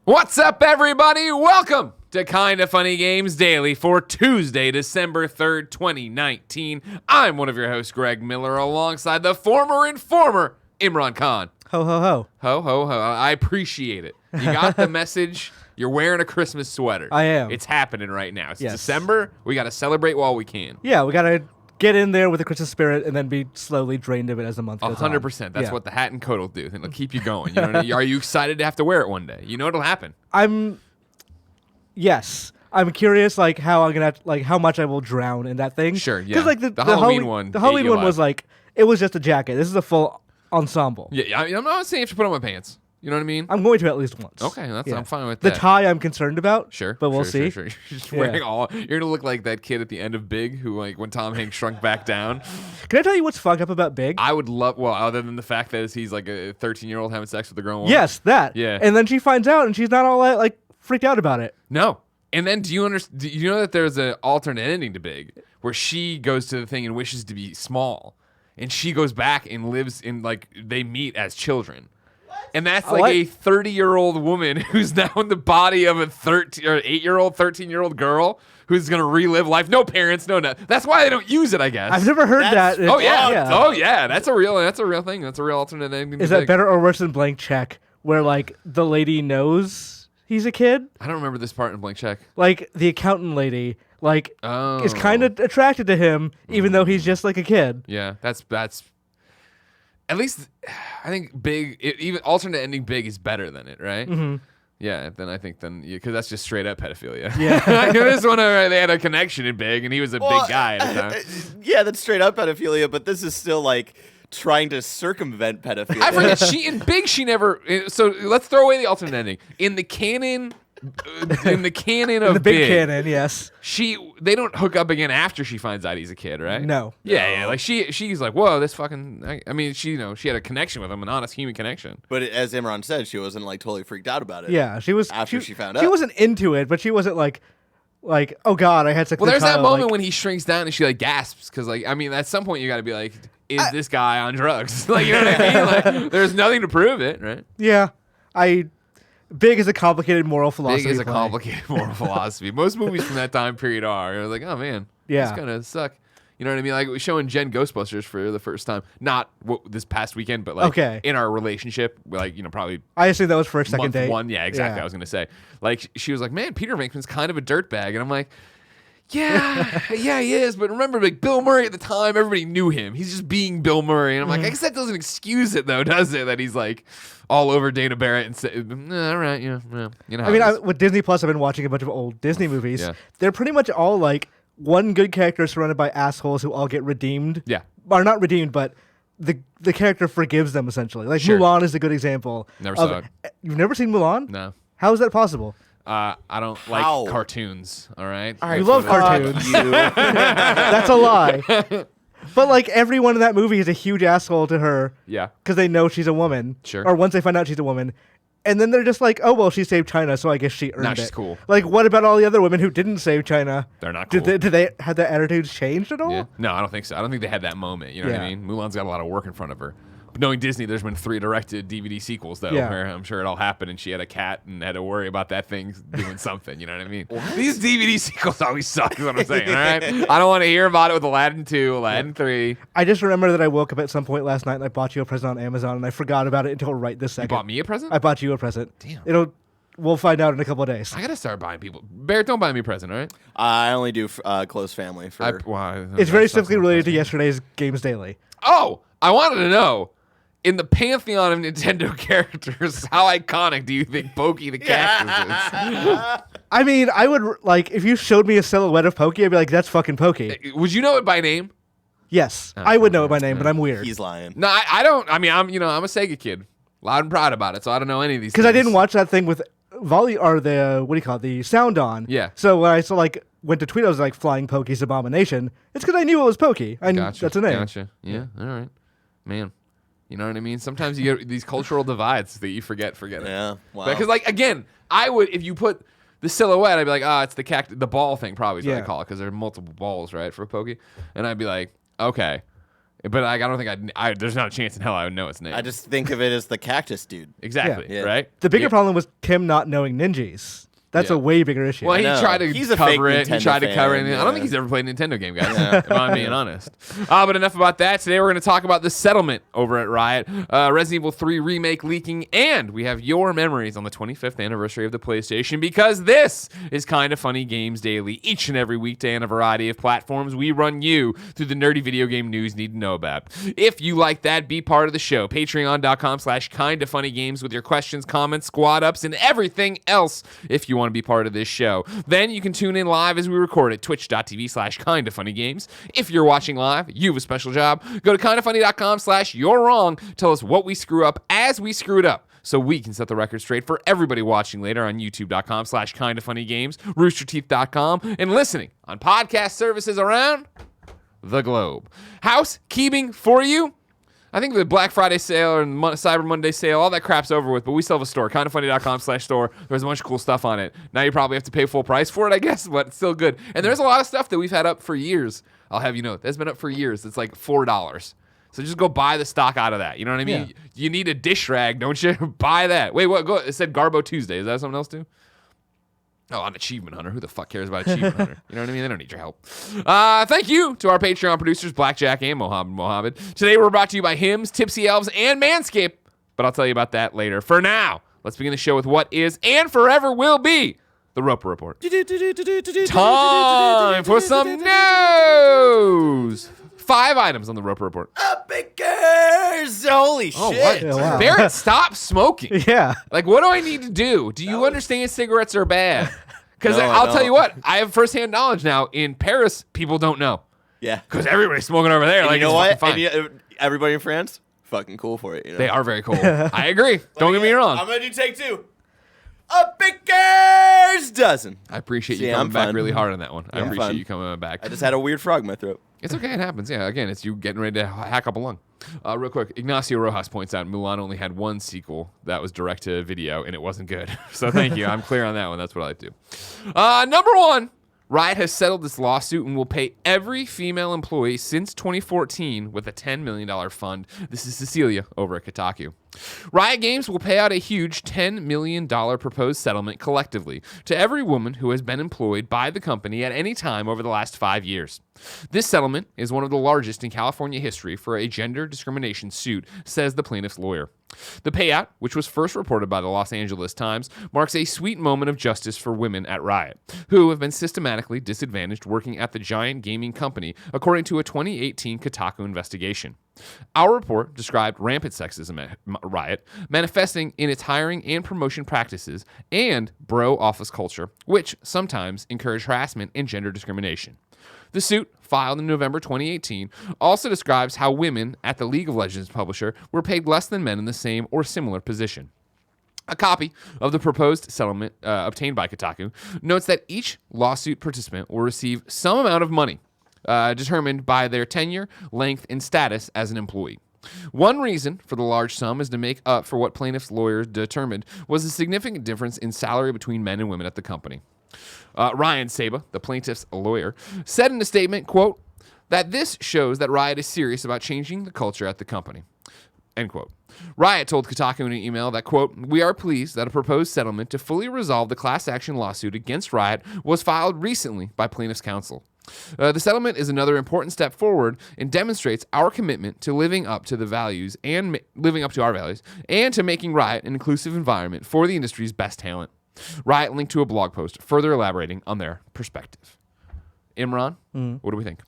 What's up, everybody? Welcome to Kinda Funny Games Daily for Tuesday, December 3rd, 2019. I'm one of your hosts, Greg Miller, alongside the former informer, Imran Khan. Ho, ho, ho. Ho, ho, ho. I appreciate it. You got the message. You're wearing a Christmas sweater. I am. It's happening right now. It's Yes. December. We got to celebrate while we can. Yeah, we gotta get in there with the Christmas spirit and then be slowly drained of it as the month goes on. 100%. That's Yeah. what the hat and coat will do. It'll keep you going. You know what I mean? Are you excited to have to wear it one day? You know it'll happen. Yes. I'm curious, like how I'm gonna, how much I will drown in that thing. Sure, yeah. Because like The Halloween one the ate Halloween you one alive. was like it was just a jacket. This is a full ensemble. Yeah, I'm not saying you have to put on my pants. You know what I mean? I'm going to at least once. Okay, I'm fine with The that. tie I'm concerned about. Sure, but we'll sure, see. Sure. You're just wearing you're gonna look like that kid at the end of Big, who like when Tom Hanks shrunk back down. Can I tell you what's fucked up about Big? I would love, well, other than the fact that he's like a 13-year-old having sex with a grown woman. Yes, that. Yeah. And then she finds out, and she's not all that like freaked out about it. No. And then do you know that there's an alternate ending to Big, where she goes to the thing and wishes to be small, and she goes back and lives in like they meet as children. And that's like a 30-year-old woman who's now in the body of a 8-year-old, 13-year-old girl who's gonna relive life. No parents, no. That's why they don't use it, I guess. I've never heard that. Oh yeah. Oh yeah. That's a real thing. That's a real alternate ending. Is that better or worse than Blank Check, where like the lady knows he's a kid? I don't remember this part in Blank Check. Like the accountant lady, like is kind of Oh. attracted to him, even though he's just like a kid. Yeah, that's. At least, I think Big, even alternate ending Big is better than it, right? Mm-hmm. Yeah, because that's just straight up pedophilia. Yeah. This one, they had a connection in Big, and he was a big guy at the time. Yeah, that's straight up pedophilia, but this is still like trying to circumvent pedophilia. I forget, in Big, she never, so let's throw away the alternate ending. In the canon of The big Big, canon, yes. they don't hook up again after she finds out he's a kid, right? No. Yeah, like she's like, whoa, this fucking, I mean, she had a connection with him, an honest human connection. But as Imran said, she wasn't like totally freaked out about it. Yeah, she was After she found She out. wasn't into it, but she wasn't like oh god, I had sex Well, with a there's that child, moment like- when he shrinks down and she like gasps because, like, I mean, at some point you got to be like, is this guy on drugs? Like, you know what I mean? Like, there's nothing to prove it, right? Yeah, Big is a complicated moral philosophy. Big is a play. complicated moral philosophy. Most movies from that time period are. You're like, oh man, Yeah. this kind of suck. You know what I mean? Like showing Jen Ghostbusters for the first time, not this past weekend, but like in our relationship, like probably I assume that was for a second month date. one. Yeah, exactly. Yeah. I was gonna say, like, she was like, man, Peter Venkman's kind of a dirtbag, and I'm like, yeah, yeah, he is. But remember, like Bill Murray at the time, everybody knew him. He's just being Bill Murray, and I'm like, I guess that doesn't excuse it, though, does it? That he's like all over Dana Barrett and say, all right, yeah. You know. How I mean, it is. with Disney Plus, I've been watching a bunch of old Disney movies. Yeah. They're pretty much all like one good character surrounded by assholes who all get redeemed. Yeah. Or not redeemed, but the character forgives them essentially. Like Sure. Mulan is a good example. Never saw it. You've never seen Mulan? No. How is that possible? I don't like How? cartoons. All right. All right, You love fuck cartoons. you. That's a lie. But like everyone in that movie is a huge asshole to her Yeah. because they know she's a woman. Sure. Or once they find out she's a woman. And then they're just like, oh, well, she saved China, so I guess she earned Nah, it. she's cool. Like, what about all the other women who didn't save China? They're not cool. Did they have their attitudes changed at all? Yeah. No, I don't think so. I don't think they had that moment. You know what I Yeah. mean? Mulan's got a lot of work in front of her. But knowing Disney, there's been 3 directed DVD sequels, though, Yeah. where I'm sure it all happened and she had a cat and had to worry about that thing doing something. You know what I mean? These DVD sequels always suck, is what I'm saying, all right? I don't want to hear about it with Aladdin 2, Aladdin 3. I just remember that I woke up at some point last night and I bought you a present on Amazon and I forgot about it until right this You second. bought me a present? I bought you a present. Damn. We'll find out in a couple of days. I got to start buying people. Barrett, don't buy me a present, all right? I only do close family for. It's very specifically related to yesterday's Games Daily. Oh, I wanted to know. In the pantheon of Nintendo characters, how iconic do you think Pokey the Cactus is? I mean, I would, like, if you showed me a silhouette of Pokey, I'd be like, that's fucking Pokey. Would you know it by name? Yes, I would know it by name, but I'm weird. He's lying. No, I don't. I mean, I'm a Sega kid, loud and proud about it. So I don't know any of these. Because I things. didn't watch that thing with the sound on. Yeah. So when I went to tweet, I was like, flying Pokey's abomination. It's because I knew it was Pokey. Gotcha. That's a name. Gotcha. Yeah. All right, man. You know what I mean? Sometimes you get these cultural divides that you forget it. Yeah. Wow. Because, like, again, I would, if you put the silhouette, I'd be like, it's the ball thing, probably is what I Yeah. call it, because there are multiple balls, right, for Pokey. And I'd be like, okay, But like, I don't think there's not a chance in hell I would know its name. I just think of it as the cactus dude. Exactly, Yeah. right? The bigger Yeah. problem was Tim not knowing ninjas. That's Yeah. a way bigger issue. Well, he know. tried to He's a fake cover it. He Nintendo tried to cover it. fan, I don't yeah. think he's ever played a Nintendo game, guys. If I'm being honest. But enough about that. Today we're going to talk about the settlement over at Riot, Resident Evil 3 Remake leaking, and we have your memories on the 25th anniversary of the PlayStation, because this is Kind of Funny Games Daily. Each and every weekday on a variety of platforms, we run you through the nerdy video game news you need to know about. If you like that, be part of the show. Patreon.com/kindoffunnygames with your questions, comments, squad ups, and everything else if you want to be part of this show. Then you can tune in live as we record at twitch.tv/kindoffunnygames. If you're watching live, you have a special job. Go to kindoffunny.com/you're wrong. Tell us what we screw up as we screw it up, so we can set the record straight for everybody watching later on youtube.com/kindoffunnygames, roosterteeth.com, and listening on podcast services around the globe. Housekeeping for you. I think the Black Friday sale and Cyber Monday sale, all that crap's over with, but we still have a store, kindoffunny.com/store. There's a bunch of cool stuff on it. Now you probably have to pay full price for it, I guess, but it's still good. And there's a lot of stuff that we've had up for years. I'll have you know, that's been up for years. It's like $4. So just go buy the stock out of that. You know what I mean? Yeah. You need a dish rag, don't you? Buy that. Wait, what? Go. It said Garbo Tuesday. Is that something else too? Oh, I'm Achievement Hunter. Who the fuck cares about Achievement Hunter? You know what I mean? They don't need your help. Thank you to our Patreon producers, Blackjack and Mohammed. Today we're brought to you by Hymns, Tipsy Elves, and Manscaped. But I'll tell you about that later. For now, let's begin the show with what is and forever will be the Roper Report. Time for some news. 5 items on the Roper Report. Pickers! Holy shit. Oh, what? Yeah, wow. Barrett, stop smoking. Yeah. Like, what do I need to do? Do you understand cigarettes are bad? Because No, I I'll tell don't. you what, I have firsthand knowledge now. In Paris, people don't know. Yeah. Because everybody's smoking over there. And Like, you know it's what? fucking fine. And everybody in France, fucking cool for it. You know? They are very cool. I agree. Don't get me wrong. I'm going to do take 2. A Pickers dozen. I appreciate you See, coming I'm back fun. really hard on that one. I Yeah. appreciate Fun. you coming back. I just had a weird frog in my throat. It's okay. It happens. Yeah. Again, it's you getting ready to hack up a lung. Real quick, Ignacio Rojas points out Mulan only had one sequel that was direct to video, and it wasn't good. So thank you. I'm clear on that one. That's what I like to do. Number 1. Riot has settled this lawsuit and will pay every female employee since 2014 with a $10 million fund. This is Cecilia over at Kotaku. Riot Games will pay out a huge $10 million proposed settlement collectively to every woman who has been employed by the company at any time over the last 5 years. This settlement is one of the largest in California history for a gender discrimination suit, says the plaintiff's lawyer. The payout, which was first reported by the Los Angeles Times, marks a sweet moment of justice for women at Riot, who have been systematically disadvantaged working at the giant gaming company, according to a 2018 Kotaku investigation. Our report described rampant sexism at Riot, manifesting in its hiring and promotion practices and bro office culture, which sometimes encourage harassment and gender discrimination. The suit, filed in November 2018, also describes how women at the League of Legends publisher were paid less than men in the same or similar position. A copy of the proposed settlement obtained by Kotaku notes that each lawsuit participant will receive some amount of money determined by their tenure, length, and status as an employee. One reason for the large sum is to make up for what plaintiffs' lawyers determined was a significant difference in salary between men and women at the company. Ryan Saba, the plaintiff's lawyer, said in a statement, quote, that this shows that Riot is serious about changing the culture at the company, end quote. Riot told Kotaku in an email that, quote, we are pleased that a proposed settlement to fully resolve the class action lawsuit against Riot was filed recently by plaintiffs' counsel. The settlement is another important step forward and demonstrates our commitment to living up to the values and living up to our values and to making Riot an inclusive environment for the industry's best talent. Riot linked to a blog post further elaborating on their perspective. Imran, what do we think?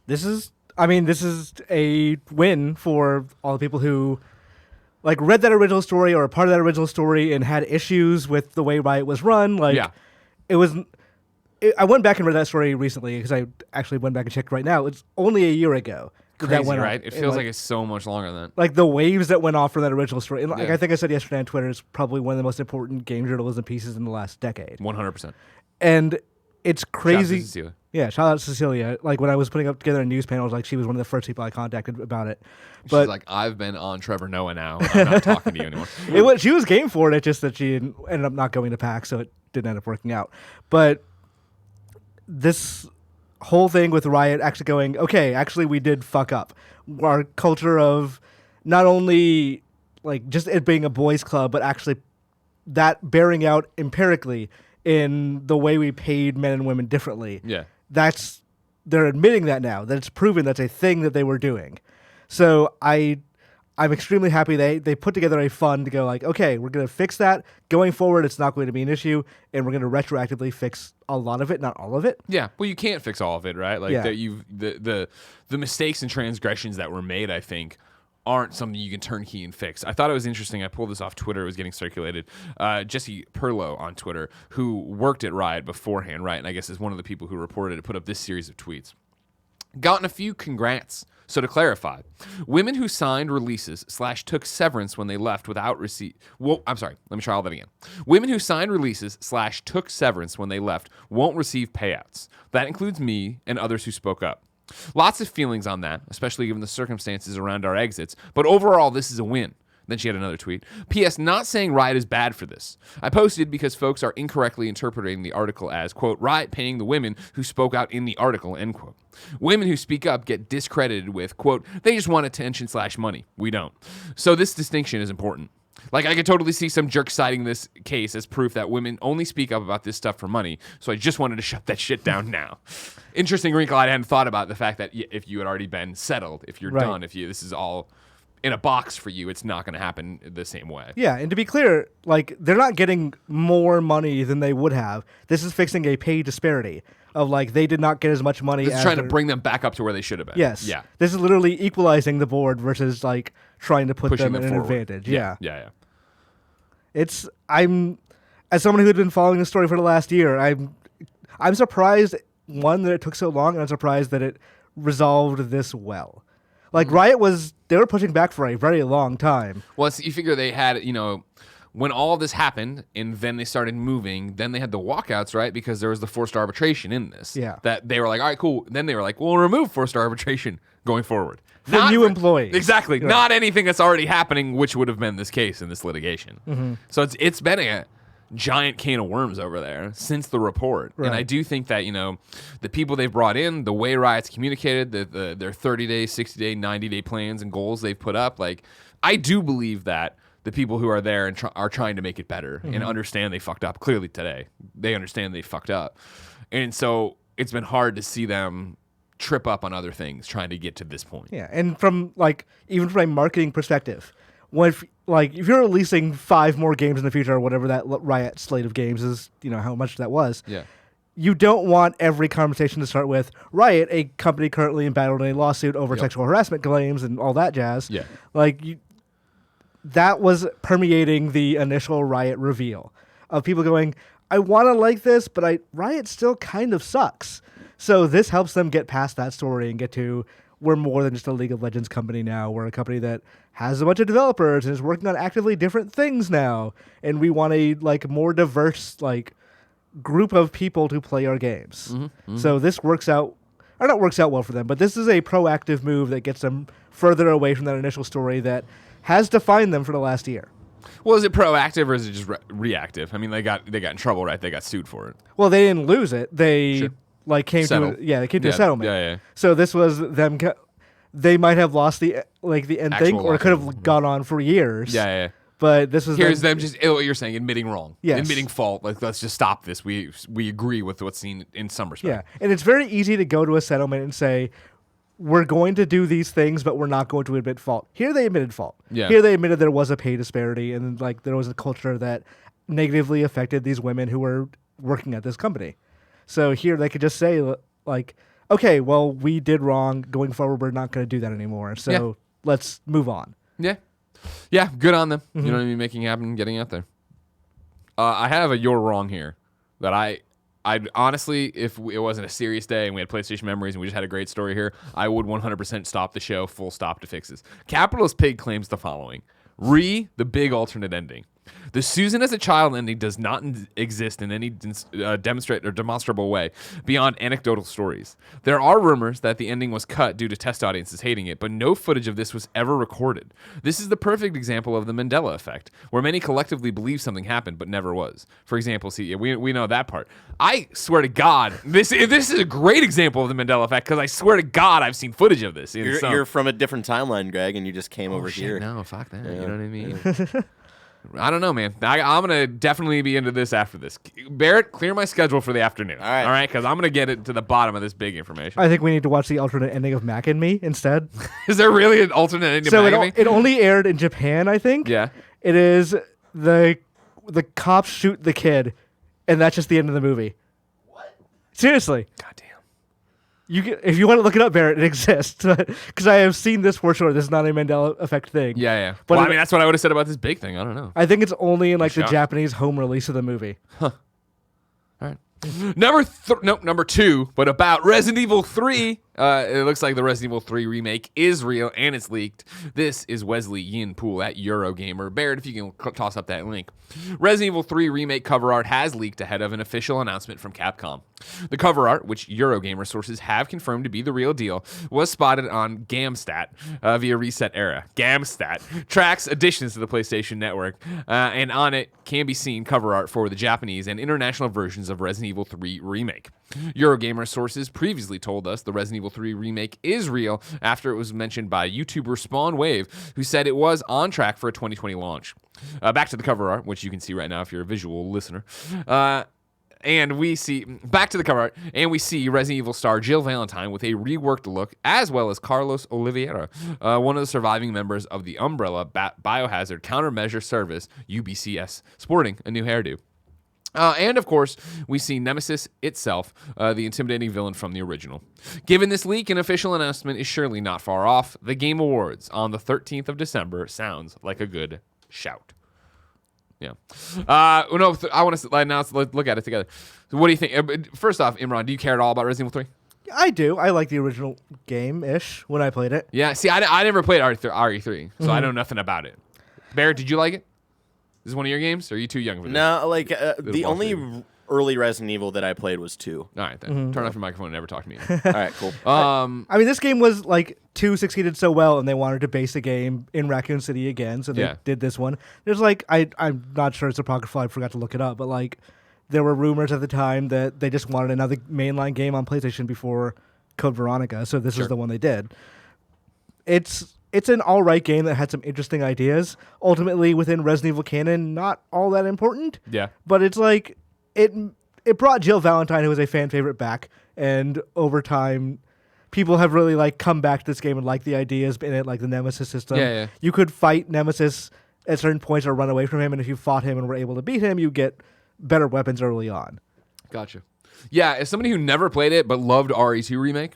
This is a win for all the people who like read that original story or are part of that original story and had issues with the way Riot was run. Like, Yeah. I went back and read that story recently because I actually went back and checked right now. It's only a year ago. Crazy, that went right? off. It And, feels like it's so much longer than that. like the waves that went off from that original story. And like Yeah. I think I said yesterday on Twitter, it's probably one of the most important game journalism pieces in the last decade. 100%. And it's crazy. Cecilia. Yeah, shout out to Cecilia. Like when I was putting up together a news panel, like she was one of the first people I contacted about it. But She's like, I've been on Trevor Noah now. I'm not talking to you anymore. she was game for it. It's just that she ended up not going to PAX, so it didn't end up working out. But this whole thing with Riot actually going, okay, actually we did fuck up. Our culture of not only like just it being a boys' club, but actually that bearing out empirically in the way we paid men and women differently. Yeah. They're admitting that now, that it's proven that's a thing that they were doing. So I'm extremely happy they put together a fund to go like, okay, we're going to fix that. Going forward, it's not going to be an issue, and we're going to retroactively fix a lot of it, not all of it. Yeah, well, you can't fix all of it, right? Like Yeah. the mistakes and transgressions that were made, I think, aren't something you can turn key and fix. I thought it was interesting. I pulled this off Twitter. It was getting circulated. Jesse Perlow on Twitter, who worked at Riot beforehand, right? And I guess is one of the people who reported it, put up this series of tweets. Gotten a few congrats. So to clarify, women who signed releases / took severance when they left without receipt. Well, I'm sorry. Let me try all that again. Women who signed releases / took severance when they left won't receive payouts. That includes me and others who spoke up. Lots of feelings on that, especially given the circumstances around our exits. But overall, this is a win. Then she had another tweet. P.S. Not saying Riot is bad for this. I posted because folks are incorrectly interpreting the article as, quote, Riot paying the women who spoke out in the article, end quote. Women who speak up get discredited with, quote, they just want attention / money. We don't. So this distinction is important. Like, I could totally see some jerk citing this case as proof that women only speak up about this stuff for money, so I just wanted to shut that shit down now. Interesting wrinkle I hadn't thought about, the fact that if you had already been settled, if you're done, if this is all in a box for you, it's not going to happen the same way. Yeah, and to be clear, like, they're not getting more money than they would have. This is fixing a pay disparity of, like, they did not get as much money. This is trying to bring them back up to where they should have been. Yes. Yeah. This is literally equalizing the board versus, like, trying to put Pushing them in an forward. advantage. Yeah. Yeah. As someone who had been following the story for the last year, I'm surprised, one, that it took so long, and I'm surprised that it resolved this well. Like, Riot they were pushing back for a very long time. Well, you figure they had, when all this happened and then they started moving, then they had the walkouts, right? Because there was the forced arbitration in this. Yeah. That they were like, all right, cool. Then they were like, we'll remove forced arbitration going forward. For new employees. Exactly. Right. Not anything that's already happening, which would have been this case in this litigation. Mm-hmm. So it's been a giant can of worms over there since the report. Right. And I do think that, the people they've brought in, the way Riot's communicated, their 30-day, 60-day, 90-day plans and goals they've put up, like, I do believe that the people who are there and are trying to make it better and understand they fucked up. Clearly today, they understand they fucked up. And so it's been hard to see them trip up on other things trying to get to this point. Yeah, and from, like, even from a marketing perspective, if you're releasing 5 more games in the future or whatever that Riot slate of games is, how much that was. Yeah. You don't want every conversation to start with Riot, a company currently embattled in a lawsuit over sexual harassment claims and all that jazz. Yeah. That was permeating the initial Riot reveal of people going, I want to like this, but Riot still kind of sucks. So this helps them get past that story and get to, we're more than just a League of Legends company now. We're a company that has a bunch of developers and is working on actively different things now. And we want a, more diverse, group of people to play our games. Mm-hmm, mm-hmm. So this works out well for them, but this is a proactive move that gets them further away from that initial story that has defined them for the last year. Well, is it proactive or is it just reactive? I mean, they got in trouble, right? They got sued for it. Well, they didn't lose it. They came Settled. to a settlement. Yeah. So this was them. They might have lost the end Actual thing, or it could have lawsuit. gone on for years. Yeah. But this was Here's them just what you're saying, admitting wrong, Yes. admitting fault. Like, let's just stop this. We agree with what's seen in some respect. Yeah, and it's very easy to go to a settlement and say, we're going to do these things, but we're not going to admit fault. Here they admitted fault. Yeah. Here they admitted there was a pay disparity and there was a culture that negatively affected these women who were working at this company. So here they could just say, okay, well, we did wrong. Going forward, we're not going to do that anymore. So let's move on. Yeah, good on them. You know what I mean? Making it happen and getting out there. I have a you're wrong here that I'd honestly, if it wasn't a serious day and we had PlayStation memories and we just had a great story here, I would 100% stop the show, full stop to fixes. Capitalist Pig claims the following. The big alternate ending. The Susan as a child ending does not exist in any demonstrate or demonstrable way beyond anecdotal stories. There are rumors that the ending was cut due to test audiences hating it, but no footage of this was ever recorded. This is the perfect example of the Mandela effect, where many collectively believe something happened but never was. For example, see, we know that part. I swear to God, this is a great example of the Mandela effect because I swear to God I've seen footage of this. You're from a different timeline, Greg, and you just came over shit, here. No, fuck that. Yeah. You know what I mean? I don't know, man. I'm going to definitely be into this after this. Barrett, clear my schedule for the afternoon. All right? Because I'm going to get it to the bottom of this big information. I think we need to watch the alternate ending of Mac and Me instead. Is there really an alternate ending so of Mac and Me? It only aired in Japan, I think. Yeah. It is the cops shoot the kid, and that's just the end of the movie. What? Seriously. God damn. If you want to look it up, Barrett, it exists. Because I have seen this for sure. This is not a Mandela effect thing. Yeah. But well, I mean, that's what I would have said about this big thing. I don't know. I think it's only in the shocked. Japanese home release of the movie. All right. Number 2, but about Resident Evil 3. It looks like the Resident Evil 3 remake is real and it's leaked. This is Wesley Yin-Pool at Eurogamer. Barrett, if you can toss up that link. Resident Evil 3 remake cover art has leaked ahead of an official announcement from Capcom. The cover art, which Eurogamer sources have confirmed to be the real deal, was spotted on Gamstat via Reset Era. Gamstat tracks additions to the PlayStation Network, and on it can be seen cover art for the Japanese and international versions of Resident Evil 3 Remake. Eurogamer sources previously told us the Resident Evil 3 remake is real after it was mentioned by YouTuber SpawnWave, who said it was on track for a 2020 launch. Back to the cover art, which you can see right now if you're a visual listener. And we see back to the cover art, and we see Resident Evil star Jill Valentine with a reworked look, as well as Carlos Oliveira, one of the surviving members of the Umbrella Biohazard Countermeasure Service (UBCS), sporting a new hairdo. And, of course, we see Nemesis itself, the intimidating villain from the original. Given this leak, an official announcement is surely not far off. The Game Awards on the 13th of December sounds like a good shout. Yeah. I want to announce, let's look at it together. So what do you think? First off, Imran, do you care at all about Resident Evil 3? I do. I like the original game-ish when I played it. Yeah, see, I never played RE3, so I know nothing about it. Barrett, did you like it? Is this one of your games, or are you too young for this? No, the only early Resident Evil that I played was 2. All right, then. Turn off your microphone and never talk to me again. All right, cool. I mean, this game was 2 succeeded so well, and they wanted to base the game in Raccoon City again, so they did this one. There's I'm not sure it's apocryphal, I forgot to look it up, but there were rumors at the time that they just wanted another mainline game on PlayStation before Code Veronica, so this is the one they did. It's an all-right game that had some interesting ideas. Ultimately, within Resident Evil canon, not all that important. Yeah. But it's it brought Jill Valentine, who was a fan favorite, back, and over time, people have really come back to this game and like the ideas in it, like the Nemesis system. Yeah. You could fight Nemesis at certain points or run away from him, and if you fought him and were able to beat him, you get better weapons early on. Gotcha. Yeah, as somebody who never played it but loved RE2 Remake,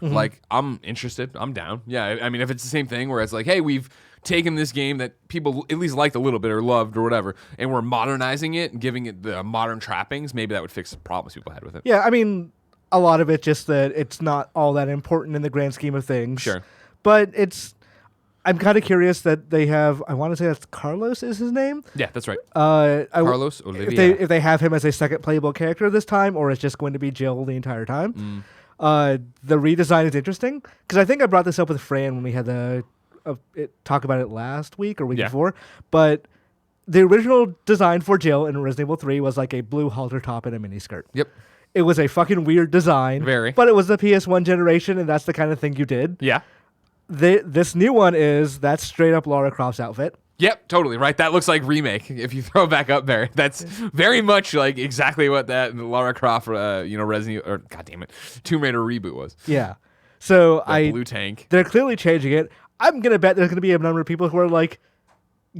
I'm interested. I'm down. Yeah, I mean, if it's the same thing where it's hey, we've taken this game that people at least liked a little bit or loved or whatever, and we're modernizing it and giving it the modern trappings, maybe that would fix the problems people had with it. Yeah, I mean, a lot of it just that it's not all that important in the grand scheme of things. Sure. But I'm kind of curious that they have, I want to say that's Carlos is his name? Yeah, that's right. Carlos Oliveira. If they have him as a second playable character this time, or it's just going to be Jill the entire time. The redesign is interesting, because I think I brought this up with Fran when we had talk about it last week or week before, but the original design for Jill in Resident Evil 3 was a blue halter top and a miniskirt. Yep. It was a fucking weird design. Very. But it was the PS1 generation, and that's the kind of thing you did. Yeah. This new one that's straight up Lara Croft's outfit. Yep, totally, right? That looks like Remake. If you throw it back up there, that's very much exactly what that Lara Croft, Resident or goddamn it, Tomb Raider reboot was. Yeah. So blue tank. They're clearly changing it. I'm gonna bet there's gonna be a number of people who are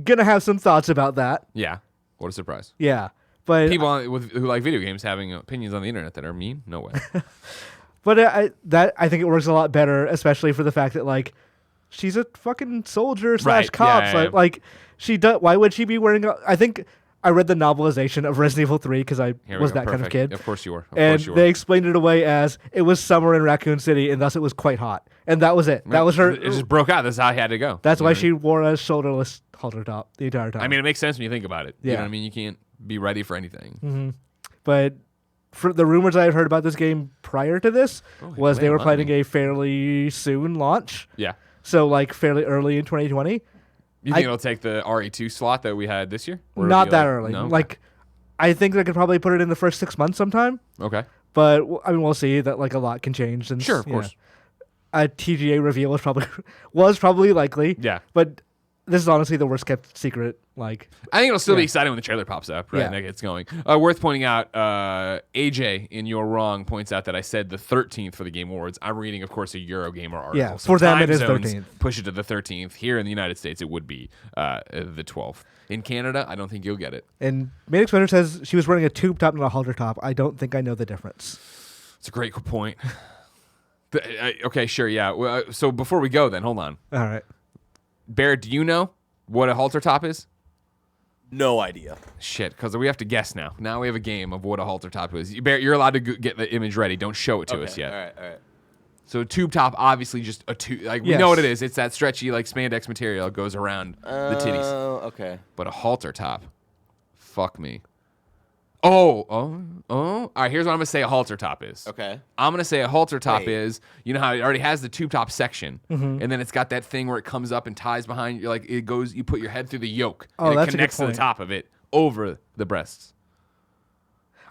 gonna have some thoughts about that. Yeah. What a surprise. Yeah. But people who like video games having opinions on the internet that are mean? No way. But I think it works a lot better, especially for the fact that she's a fucking soldier / cop. Yeah. She does. Why would she be wearing? I think I read the novelization of Resident Evil 3 because I Here we was go. that kind of Perfect. kid. Of course you were. And they explained it away as it was summer in Raccoon City, and thus it was quite hot. And that was it. That was her. It just broke out. That's how I had to go. That's You why know? she wore a shoulderless halter top the entire time. I mean, it makes sense when you think about it. You Yeah. know what I mean? You can't be ready for anything. Mm-hmm. But for the rumors I've heard about this game prior to this was they were planning a fairly soon launch. Yeah. So like fairly early in 2020. You think it'll take the RE2 slot that we had this year? Or Not it'll be that like- early. No? Like, I think they could probably put it in the first 6 months sometime. Okay. But I mean, we'll see. That like a lot can change. And Sure, of course. A TGA reveal was probably likely. Yeah. But this is honestly the worst kept secret. Like, I think it'll still be exciting when the trailer pops up, right? Yeah. And that gets going. Worth pointing out, AJ in You're Wrong points out that I said the 13th for the Game Awards. I'm reading, of course, a Eurogamer article. Yeah, So for them time it is zones 13th. Push it to the 13th. Here in the United States, it would be the 12th. In Canada, I don't think you'll get it. and Manix Winter says she was wearing a tube top, not a halter top. I don't think I know the difference. It's a great point. Okay, sure, yeah. Well, so before we go, then, hold on. All right. Barrett, do you know what a halter top is? No idea. Shit, because we have to guess now. Now we have a game of what a halter top is. Barrett, you're allowed to get the image ready. Don't show it to us yet. All right. So tube top, obviously just a tube. Like we Yes. know what it is. It's that stretchy like spandex material that goes around the titties. Oh, okay. But a halter top, fuck me. Oh. All right, here's what I'm gonna say a halter top is. Okay. I'm gonna say a halter top Wait. is, you know how it already has the tube top section, and then it's got that thing where it comes up and ties behind you, like it goes. You put your head through the yoke, Oh, and it that's a good connects to the point. top of it over the breasts.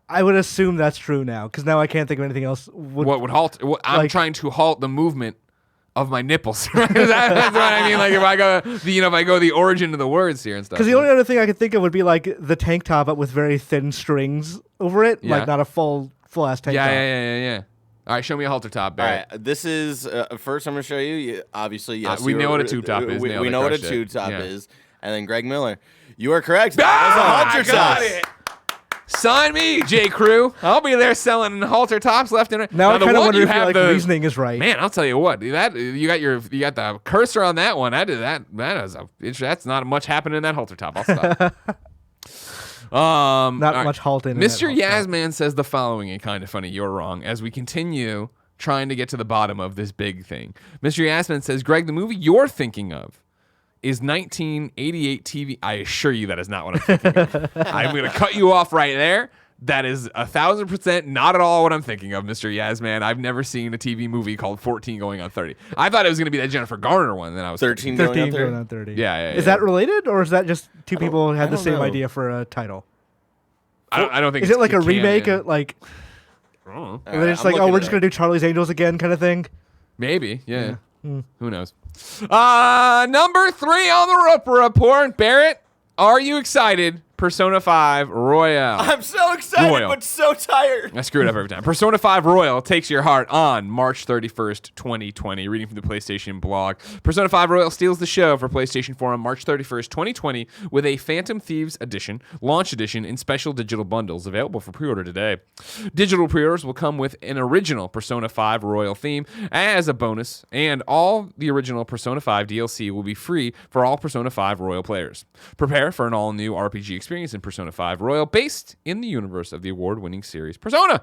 I would assume that's true now because now I can't think of anything else. What would halt? I'm like- trying to halt the movement of my nipples. That's what I mean. Like if I go, if I go the origin of the words here and stuff. Because the only other thing I could think of would be like the tank top, but with very thin strings over it, Yeah. like not a full ass tank Yeah, top. yeah. All right, show me a halter top, All Barrett. right. This is first. I'm gonna show you. Obviously, yes. we you know were- what a tube top is. We Nailed it, know what a crushed it. tube top Yeah. is. And then Greg Miller, you are correct. That was a halter got top. it. Sign me, J. Crew. I'll be there selling halter tops left and right. Now I the kind of one wonder you if your have like the reasoning is right. man. I'll tell you what. That you got the cursor on that one. That's not much happening in that halter top. I'll stop. Not all right. much halt in. Mr. that halter top. Yasman says the following in Kind of Funny, You're Wrong, as we continue trying to get to the bottom of this big thing. Mr. Yasman says, Greg, the movie you're thinking of is 1988 TV. I assure you that is not what I'm thinking of. I'm going to cut you off right there. That is 1,000% not at all what I'm thinking of, Mr. Yasman. I've never seen a TV movie called 14 Going on 30. I thought it was going to be that Jennifer Garner one. Then I was 13 thinking. going 13 on going 30. on 30. Yeah. Is that related, or is that just two people had I the don't same know. idea for a title? I don't think Is it's it like a canon. remake? Like, I don't know. All and then right, it's I'm like, looking we're it just up. gonna do Charlie's Angels again, kind of thing. Maybe, yeah. Who knows? Number 3 on the Roper Report. Barrett, are you excited? Persona 5 Royale. I'm so excited, Royal. but so tired. I screw it up every time. Persona 5 Royal takes your heart on March 31st, 2020. Reading from the PlayStation blog. Persona 5 Royal steals the show for PlayStation 4 on March 31st, 2020 with a Phantom Thieves edition, launch edition, and special digital bundles available for pre-order today. Digital pre-orders will come with an original Persona 5 Royal theme as a bonus, and all the original Persona 5 DLC will be free for all Persona 5 Royal players. Prepare for an all-new RPG experience in Persona 5 Royal based in the universe of the award-winning series Persona.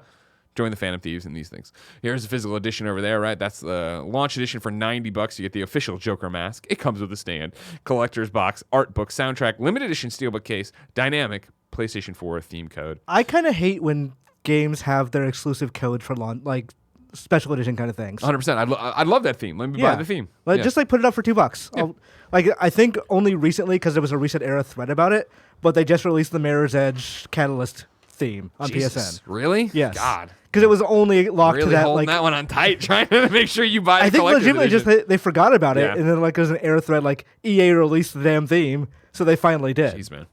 Join the Phantom Thieves and these things. Here's the physical edition over there, right? That's the launch edition for $90. You get the official Joker mask. It comes with a stand, collector's box, art book, soundtrack, limited edition steelbook case, dynamic PlayStation 4 theme code. I kind of hate when games have their exclusive code for launch, like special edition kind of things. 100%. I'd love that theme. Let me buy the theme. Like, Yeah. just like put it up for $2. I think only recently because there was a recent era thread about it, but they just released the Mirror's Edge Catalyst theme on Jesus. PSN. Really? Yes. God. Because it was only locked Really to that. holding Like, that one on tight, trying to make sure you buy. I the think collector's legitimately edition. just they forgot about it, Yeah. and then like there's an era thread like EA released the damn theme, so they finally did. Jeez, man.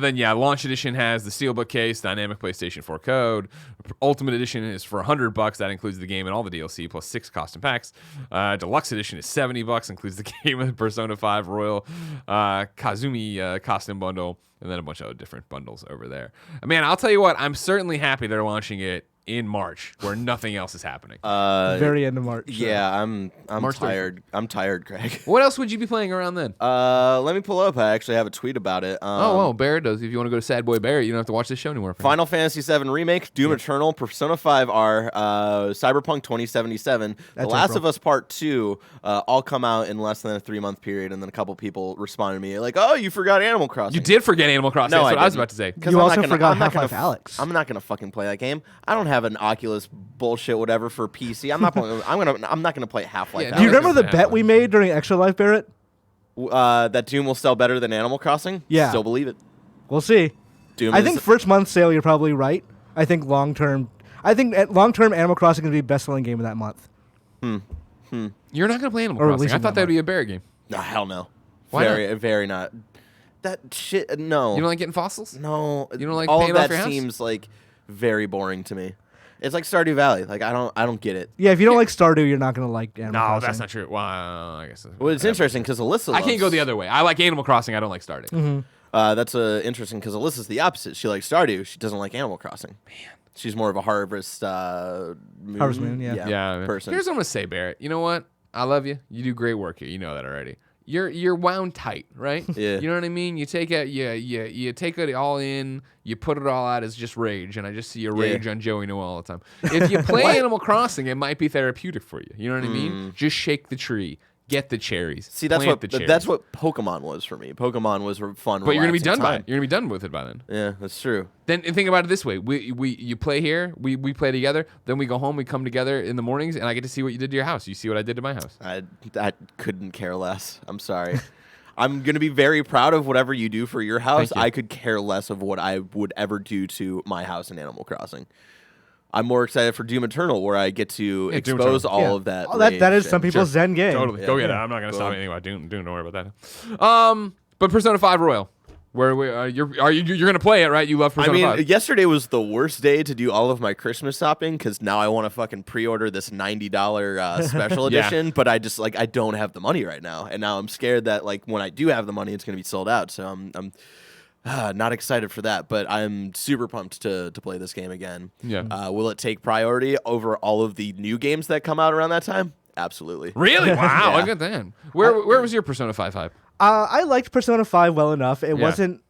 Then launch edition has the steelbook case, dynamic PlayStation 4 code. Ultimate edition is for $100. That includes the game and all the DLC plus 6 costume packs. Deluxe edition is $70, includes the game and Persona 5 Royal Kazumi costume bundle, and then a bunch of other different bundles over there. Man, I'll tell you what, I'm certainly happy they're launching it in March where nothing else is happening. Very end of March. so. Yeah, I'm March tired. I'm tired, Greg. What else would you be playing around then? Let me pull up. I actually have a tweet about it. Barrett does. If you want to go to Sad Boy Barrett, you don't have to watch this show anymore. Final Fantasy VII Remake, Doom Eternal, Persona 5R, Cyberpunk 2077, The Last of Us Part 2 all come out in less than a 3-month period, and then a couple people responded to me like, "Oh, you forgot Animal Crossing." You did forget Animal Crossing. No, That's what I was didn't. about to say. You also forgot Half-Life Alyx. I'm not gonna fucking play that game. I don't have an Oculus bullshit whatever for PC. I'm not. I'm not gonna play Half-Life. Yeah, Alyx. Do you remember the Yeah. bet we made during Extra Life, Barrett? That Doom will sell better than Animal Crossing? Yeah. Still believe it. We'll see. Doom. I think first month sale, you're probably right. I think long term, Animal Crossing is gonna be best selling game of that month. You're not going to play Animal Or Crossing. releasing I thought that that would be a Barrett game. No, hell no. Why Very not. That shit. No. You don't like getting fossils? No. You don't like all paying of off that your house? seems like very boring to me. It's like Stardew Valley. Like I don't get it. Yeah, if you don't like Stardew, you're not gonna like Animal No, Crossing. that's not true. Well, I guess. Well, it's interesting because Alyssa. I can't go the other way. I like Animal Crossing. I don't like Stardew. Mm-hmm. That's interesting because Alyssa's the opposite. She likes Stardew. She doesn't like Animal Crossing. Man. She's more of a Harvest Moon, yeah. Yeah. person. Here's what I'm gonna say, Barrett. You know what? I love you. You do great work here. You know that already. You're wound tight, right? Yeah. You know what I mean? You take it, you take it all in, you put it all out as just rage, and I just see your rage on Joey Noel all the time. If you play Animal Crossing, it might be therapeutic for you. You know what I mean? Just shake the tree, get the cherries. See, that's plant what the cherries. that's what Pokemon was for me. Pokemon was fun. But you're gonna be relaxing done by time. it. You're gonna be done with it by then. Yeah, that's true. Then and think about it this way: you play here, we play together. Then we go home, we come together in the mornings, and I get to see what you did to your house. You see what I did to my house. I couldn't care less. I'm sorry. I'm gonna be very proud of whatever you do for your house. Thank you. I could care less of what I would ever do to my house in Animal Crossing. I'm more excited for Doom Eternal, where I get to Yeah, Doom expose Eternal. all of that. Oh, that is rage some and- people's Zen game. Totally, Yeah. go get it. I'm not gonna stop anything about Doom. Don't worry about that. But Persona 5 Royal, where you're gonna play it, right? You love I Persona mean, 5. yesterday was the worst day to do all of my Christmas shopping because now I want to fucking pre-order this $90 special Yeah. edition, but I don't have the money right now, and now I'm scared that like when I do have the money, it's gonna be sold out. So I'm not excited for that, but I'm super pumped to play this game again. Yeah. Will it take priority over all of the new games that come out around that time? Absolutely. Really? Wow! Yeah. Look at that. Where was your Persona 5 hype? I liked Persona 5 well enough. It wasn't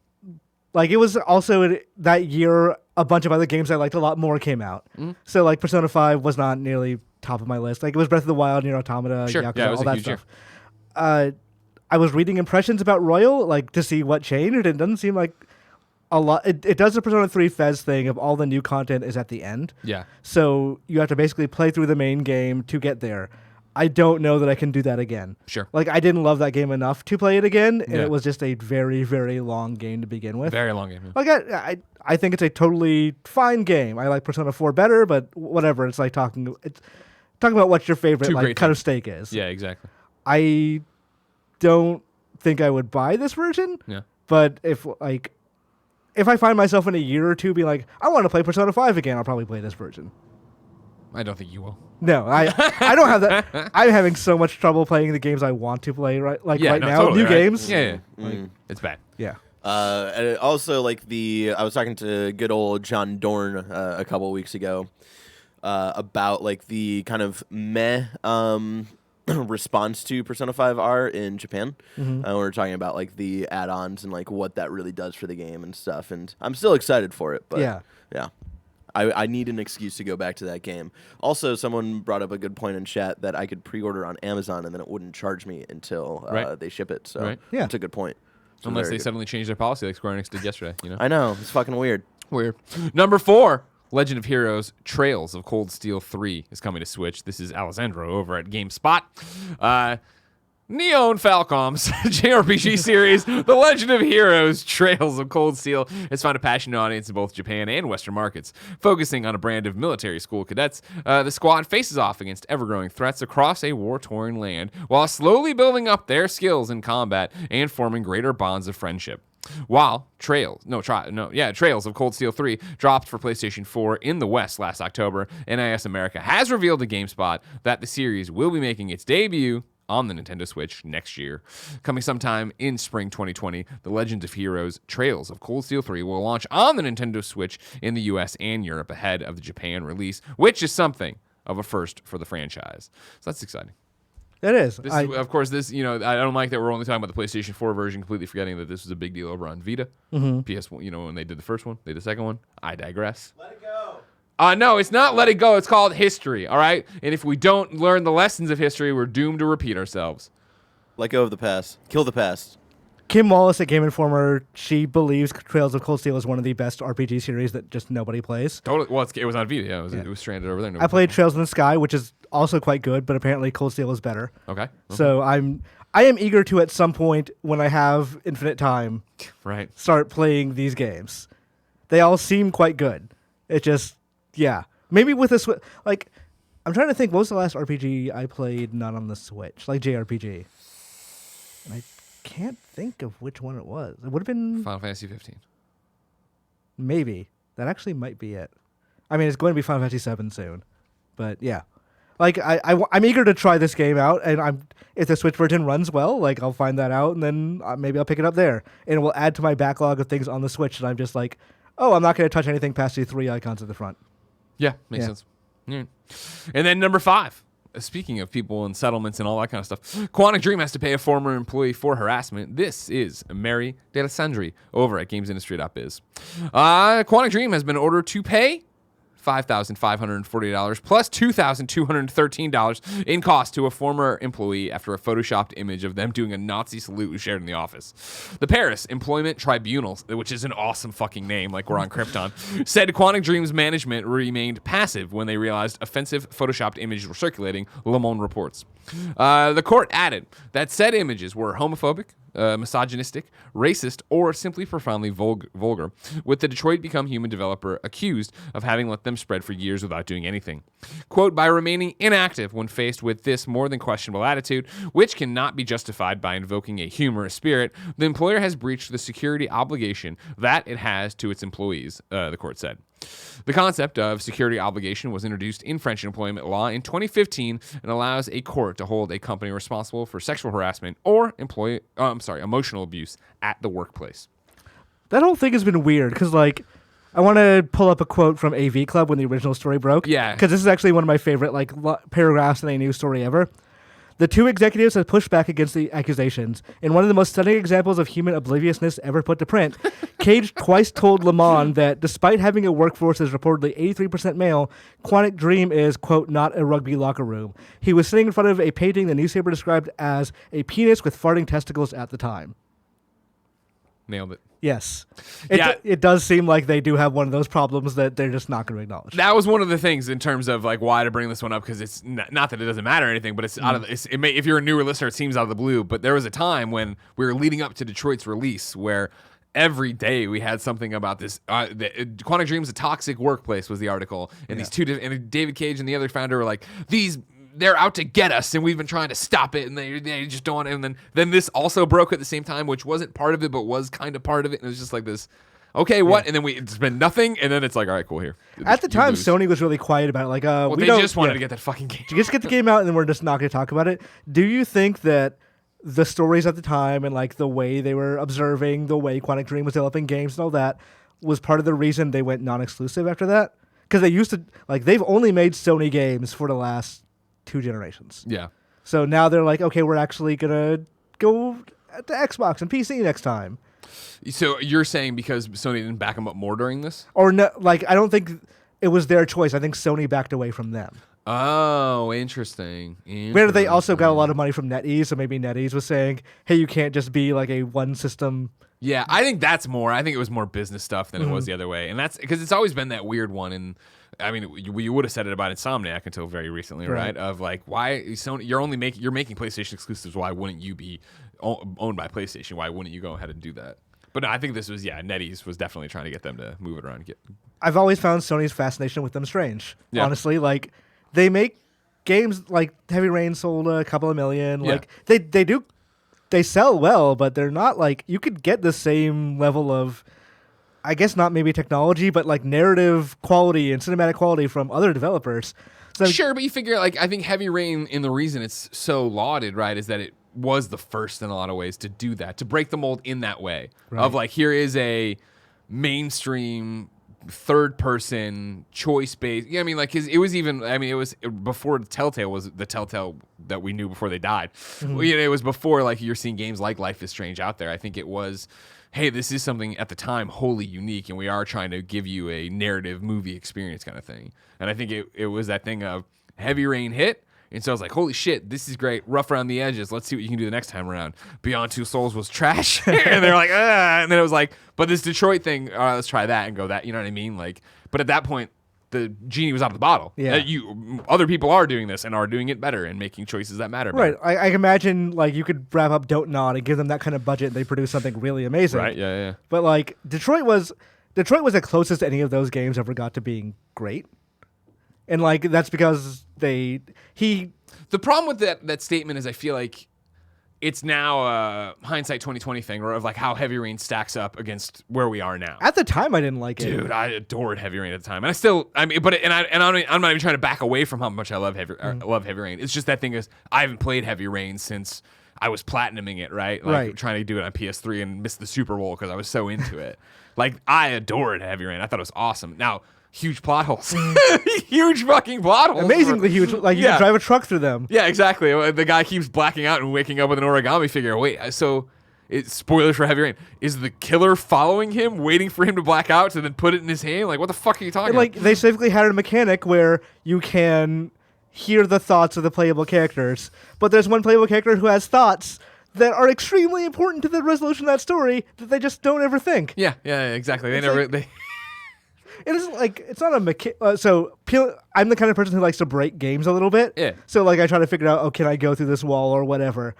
like it was also that year. A bunch of other games I liked a lot more came out. So like Persona 5 was not nearly top of my list. Like it was Breath of the Wild, Nier Automata, Sure. Yakuza, Yeah, it was all a that huge year. stuff. I was reading impressions about Royal, like to see what changed. It doesn't seem like a lot. It does the Persona 3 Fez thing of all the new content is at the end. Yeah. So you have to basically play through the main game to get there. I don't know that I can do that again. Sure. Like I didn't love that game enough to play it again, and Yeah. it was just a very, very long game to begin with. Very long game. Yeah. Like I think it's a totally fine game. I like Persona 4 better, but whatever. It's like talking about what your favorite Two like great cut of steak is. Yeah, exactly. I don't think I would buy this version. Yeah. But if I find myself in a year or two being like, I want to play Persona 5 again, I'll probably play this version. I don't think you will. No, I don't have that. I'm having so much trouble playing the games I want to play right now. Totally, New right? games. Yeah. It's bad. Yeah. And also, like I was talking to good old John Dorn a couple weeks ago about like the kind of meh response to Persona 5R in Japan. We were talking about like the add-ons and like what that really does for the game and stuff. And I'm still excited for it, but yeah. I need an excuse to go back to that game. Also, someone brought up a good point in chat that I could pre-order on Amazon and then it wouldn't charge me until they ship it. So Right. Yeah. that's a good point. So Unless very they good. suddenly change their policy like Square Enix did yesterday. You know. I know, it's fucking weird. Weird. Number 4, Legend of Heroes Trails of Cold Steel 3 is coming to Switch. This is Alessandro over at GameSpot. Neo and Falcom's JRPG series, The Legend of Heroes Trails of Cold Steel, has found a passionate audience in both Japan and Western markets. Focusing on a brand of military school cadets, the squad faces off against ever-growing threats across a war-torn land, while slowly building up their skills in combat and forming greater bonds of friendship. While Trails of Cold Steel 3 dropped for PlayStation 4 in the West last October, NIS America has revealed to GameSpot that the series will be making its debut on the Nintendo Switch next year. Coming sometime in spring 2020, The Legend of Heroes Trails of Cold Steel 3 will launch on the Nintendo Switch in the US and Europe ahead of the Japan release, which is something of a first for the franchise. So that's exciting. It is. Of course, I don't like that we're only talking about the PlayStation 4 version, completely forgetting that this was a big deal over on Vita. PS1, when they did the first one, they did the second one. I digress. Let it go. No, it's not Let It Go. It's called History, all right? And if we don't learn the lessons of history, we're doomed to repeat ourselves. Let go of the past. Kill the past. Kim Wallace at Game Informer, she believes Trails of Cold Steel is one of the best RPG series that just nobody plays. Totally. Well, it was on Vita. Yeah, it was stranded over there. I played Trails in the Sky, which is also quite good, but apparently Cold Steel is better. Okay. So I am eager to, at some point, when I have infinite time, right, start playing these games. They all seem quite good. It just, yeah. Maybe with a like, I'm trying to think, what was the last RPG I played not on the Switch? Like JRPG. And I can't think of which one it was. It would have been Final Fantasy 15. Maybe. That actually might be it. I mean, it's going to be Final Fantasy 7 soon. But yeah. Like, I'm eager to try this game out, and if the Switch version runs well, like, I'll find that out, and then maybe I'll pick it up there. And it will add to my backlog of things on the Switch, and I'm just like, oh, I'm not going to touch anything past the 3 icons at the front. Yeah, makes sense. Yeah. And then number 5. Speaking of people and settlements and all that kind of stuff, Quantic Dream has to pay a former employee for harassment. This is Mary Delisandri over at GamesIndustry.biz. Quantic Dream has been ordered to pay $5,540 plus $2,213 in cost to a former employee after a photoshopped image of them doing a Nazi salute was shared in the office. The Paris Employment Tribunal, which is an awesome fucking name, like we're on Krypton, said Quantic Dream's management remained passive when they realized offensive photoshopped images were circulating, Le Monde reports. The court added that said images were homophobic, misogynistic, racist, or simply profoundly vulgar, with the Detroit Become Human developer accused of having let them spread for years without doing anything. Quote, by remaining inactive when faced with this more than questionable attitude, which cannot be justified by invoking a humorous spirit, the employer has breached the security obligation that it has to its employees, the court said. The concept of security obligation was introduced in French employment law in 2015 and allows a court to hold a company responsible for sexual harassment or emotional abuse at the workplace. That whole thing has been weird because, like, I want to pull up a quote from AV Club when the original story broke. Yeah. Because this is actually one of my favorite, like, paragraphs in a news story ever. The two executives have pushed back against the accusations. In one of the most stunning examples of human obliviousness ever put to print, Cage twice told Le Monde that despite having a workforce that is reportedly 83% male, Quantic Dream is, quote, not a rugby locker room. He was sitting in front of a painting the newspaper described as a penis with farting testicles at the time. Nailed it. Yes. Yeah. It does seem like they do have one of those problems that they're just not going to acknowledge. That was one of the things in terms of like why to bring this one up, because it's not that it doesn't matter or anything, but it's out of if you're a newer listener, it seems out of the blue. But there was a time when we were leading up to Detroit's release where every day we had something about this. Quantic Dream's a toxic workplace was the article, and these two and David Cage and the other founder were like they're out to get us, and we've been trying to stop it, and they just don't. And then this also broke at the same time, which wasn't part of it, but was kind of part of it. And it was just like this, okay, what? Yeah. And then it's been nothing, and then it's like, all right, cool, here. At the time, Sony was really quiet about it. Like, they just wanted to get that fucking game. Just get the game out, and then we're just not going to talk about it. Do you think that the stories at the time and like the way they were observing, the way Quantic Dream was developing games and all that, was part of the reason they went non-exclusive after that? Because they used to, like, they've only made Sony games for the last 2 generations. Yeah. So now they're like, okay, we're actually gonna go to Xbox and PC next time. So you're saying because Sony didn't back them up more during this? Or no, like, I don't think it was their choice. I think Sony backed away from them. Oh, interesting. Where they also got a lot of money from NetEase, so maybe NetEase was saying, hey, you can't just be like a one system. Yeah, I think that's more. I think it was more business stuff than it was the other way. And that's because it's always been that weird one. And I mean, you would have said it about Insomniac until very recently, right? Of like, why Sony? You're making PlayStation exclusives. Why wouldn't you be owned by PlayStation? Why wouldn't you go ahead and do that? But no, I think this was NetEase was definitely trying to get them to move it around. I've always found Sony's fascination with them strange. Yeah. Honestly, like they make games like Heavy Rain sold a couple of million. Yeah. Like they sell well, but they're not like you could get the same level of. I guess not maybe technology, but like narrative quality and cinematic quality from other developers. So Sure, but you figure like I think Heavy Rain, and the reason it's so lauded, right, is that it was the first in a lot of ways to do that, to break the mold in that way of like here is a mainstream third person choice based. Yeah, I mean like it was even. I mean it was before Telltale was the Telltale that we knew before they died. Well, you know, it was before like you're seeing games like Life is Strange out there. I think it was. Hey, this is something at the time wholly unique, and we are trying to give you a narrative movie experience kind of thing. And I think it was that thing of Heavy Rain hit, and so I was like, holy shit, this is great. Rough around the edges. Let's see what you can do the next time around. Beyond Two Souls was trash, and they're like, ah. And then it was like, but this Detroit thing, all right, let's try that and go that. You know what I mean? Like, but at that point, the genie was out of the bottle. Yeah. Other people are doing this and are doing it better and making choices that matter. Right. I can imagine like you could wrap up Don't Nod and give them that kind of budget and they produce something really amazing. Right. Yeah. Yeah. But like Detroit was the closest any of those games ever got to being great. And like that's because the problem with that statement is I feel like it's now a hindsight 2020 thing, or of like how Heavy Rain stacks up against where we are now. at the time I didn't like it. Dude, I adored Heavy Rain at the time, and I still, I mean, but I'm not even trying to back away from how much I love Heavy Rain. It's just that thing is I haven't played Heavy Rain since I was platinuming it, right? Like Right. trying to do it on PS3 and missed the Super Bowl because I was so into it. Like I adored Heavy Rain. I thought it was awesome. Now, huge plot holes, huge fucking plot holes. Amazingly huge. Like you Yeah. can drive a truck through them. Yeah, exactly. The guy keeps blacking out and waking up with an origami figure. Wait, so it's spoilers for Heavy Rain. Is the killer following him, waiting for him to black out to then put it in his hand? Like, what the fuck are you talking And like they specifically had a mechanic where you can hear the thoughts of the playable characters, but there's one playable character who has thoughts that are extremely important to the resolution of that story that they just don't ever think. Yeah, exactly. They It's never. like- It isn't like it's not a I'm the kind of person who likes to break games a little bit. Yeah. So like I try to figure out, oh, can I go through this wall or whatever.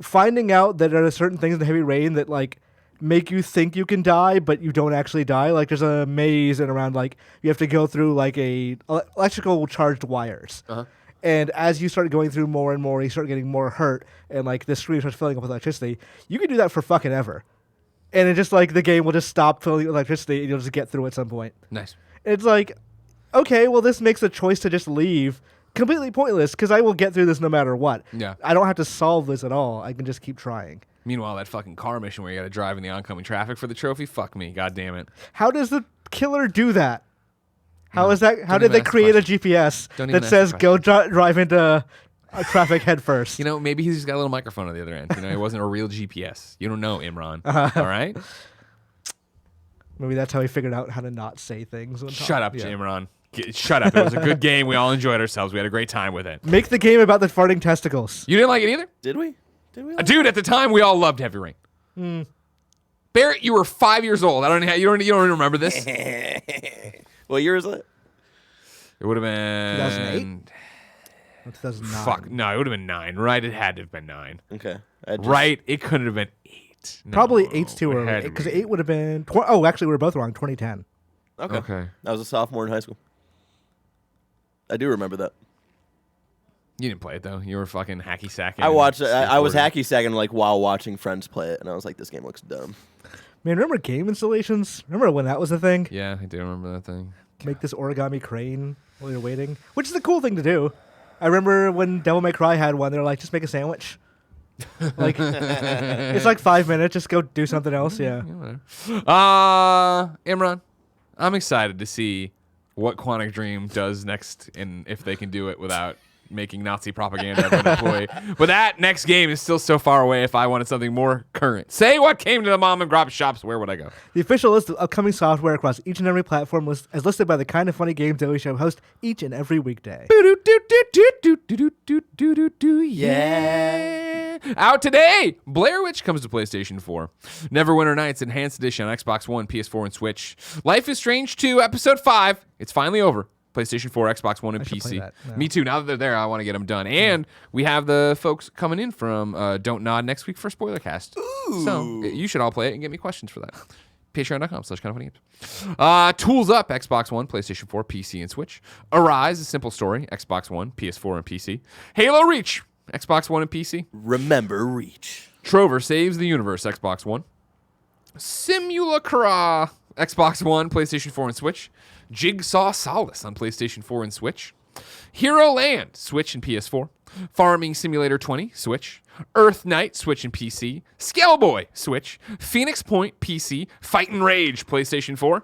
Finding out that there are certain things in Heavy Rain that like make you think you can die, but you don't actually die. Like there's a maze and around like you have to go through like electrical charged wires. Uh-huh. And as you start going through more and more, you start getting more hurt, and like the screen starts filling up with electricity. You can do that for fucking ever. And it just like the game will just stop filling with electricity and you'll just get through at some point. Nice. It's like, okay, well, this makes the choice to just leave completely pointless because I will get through this no matter what. Yeah. I don't have to solve this at all. I can just keep trying. Meanwhile, that fucking car mission where you got to drive in the oncoming traffic for the trophy. Fuck me. God damn it. How does the killer do that? How is that? How Don't did even they ask the create a question. GPS Don't even that ask says the go drive into traffic head first? You know, maybe he's just got a little microphone on the other end. You know, it wasn't a real GPS. You don't know, Imran. All right? Maybe that's how he figured out how to not say things. Shut up, Yeah. Imran. Shut up. It was a good game. We all enjoyed ourselves. We had a great time with it. Make the game about the farting testicles. You didn't like it either? Did we? Dude, at the time, we all loved Heavy Rain. Barrett, you were 5 years old. You don't even remember this. What year is it? It would have been 2008? 2009. Fuck no, it would have been 9. Right? It had to have been 9. Okay. Right? It couldn't have been 8. No, Probably 8's too it early had to because be. 8 would have been. Actually, we were both wrong. 2010. Okay. I was a sophomore in high school. I do remember that. You didn't play it though. You were fucking hacky sacking. I watched. I was skateboarding. hacky sacking like while watching friends play it, and I was like, "This game looks dumb." Man, remember game installations? Remember when that was a thing? Yeah, I do remember that thing. Make this origami crane while you're waiting, which is a cool thing to do. I remember when Devil May Cry had one. They're like, just make a sandwich. Like, it's like 5 minutes. Just go do something else. Yeah. Imran, I'm excited to see what Quantic Dream does next, and if they can do it without making Nazi propaganda of an employee. But that next game is still so far away. If I wanted something more current, say what came to the mom and grab shops, where would I go? The official list of upcoming software across each and every platform as listed by the Kind of Funny Games Daily Show host each and every weekday. Yeah. Out today. Blair Witch comes to PlayStation 4. Neverwinter Nights Enhanced Edition on Xbox One, PS4, and Switch. Life is Strange 2, Episode 5. It's finally over. PlayStation 4, Xbox One, and should play PC. that, yeah. Me too. Now that they're there, I want to get them done. And we have the folks coming in from Don't Nod next week for Spoiler Cast. So you should all play it and get me questions for that. Patreon.com/kindoffunnygames. Tools Up, Xbox One, PlayStation 4, PC, and Switch. Arise, A Simple Story, Xbox One, PS4, and PC. Halo Reach, Xbox One and PC. Remember Reach. Trover Saves the Universe, Xbox One. Simulacra, Xbox One, PlayStation 4, and Switch. Jigsaw Solace on PlayStation 4 and Switch. Hero Land, Switch and PS4. Farming Simulator 20, Switch. Earth Knight, Switch and PC. Scaleboy, Switch. Phoenix Point, PC. Fight and Rage, PlayStation 4.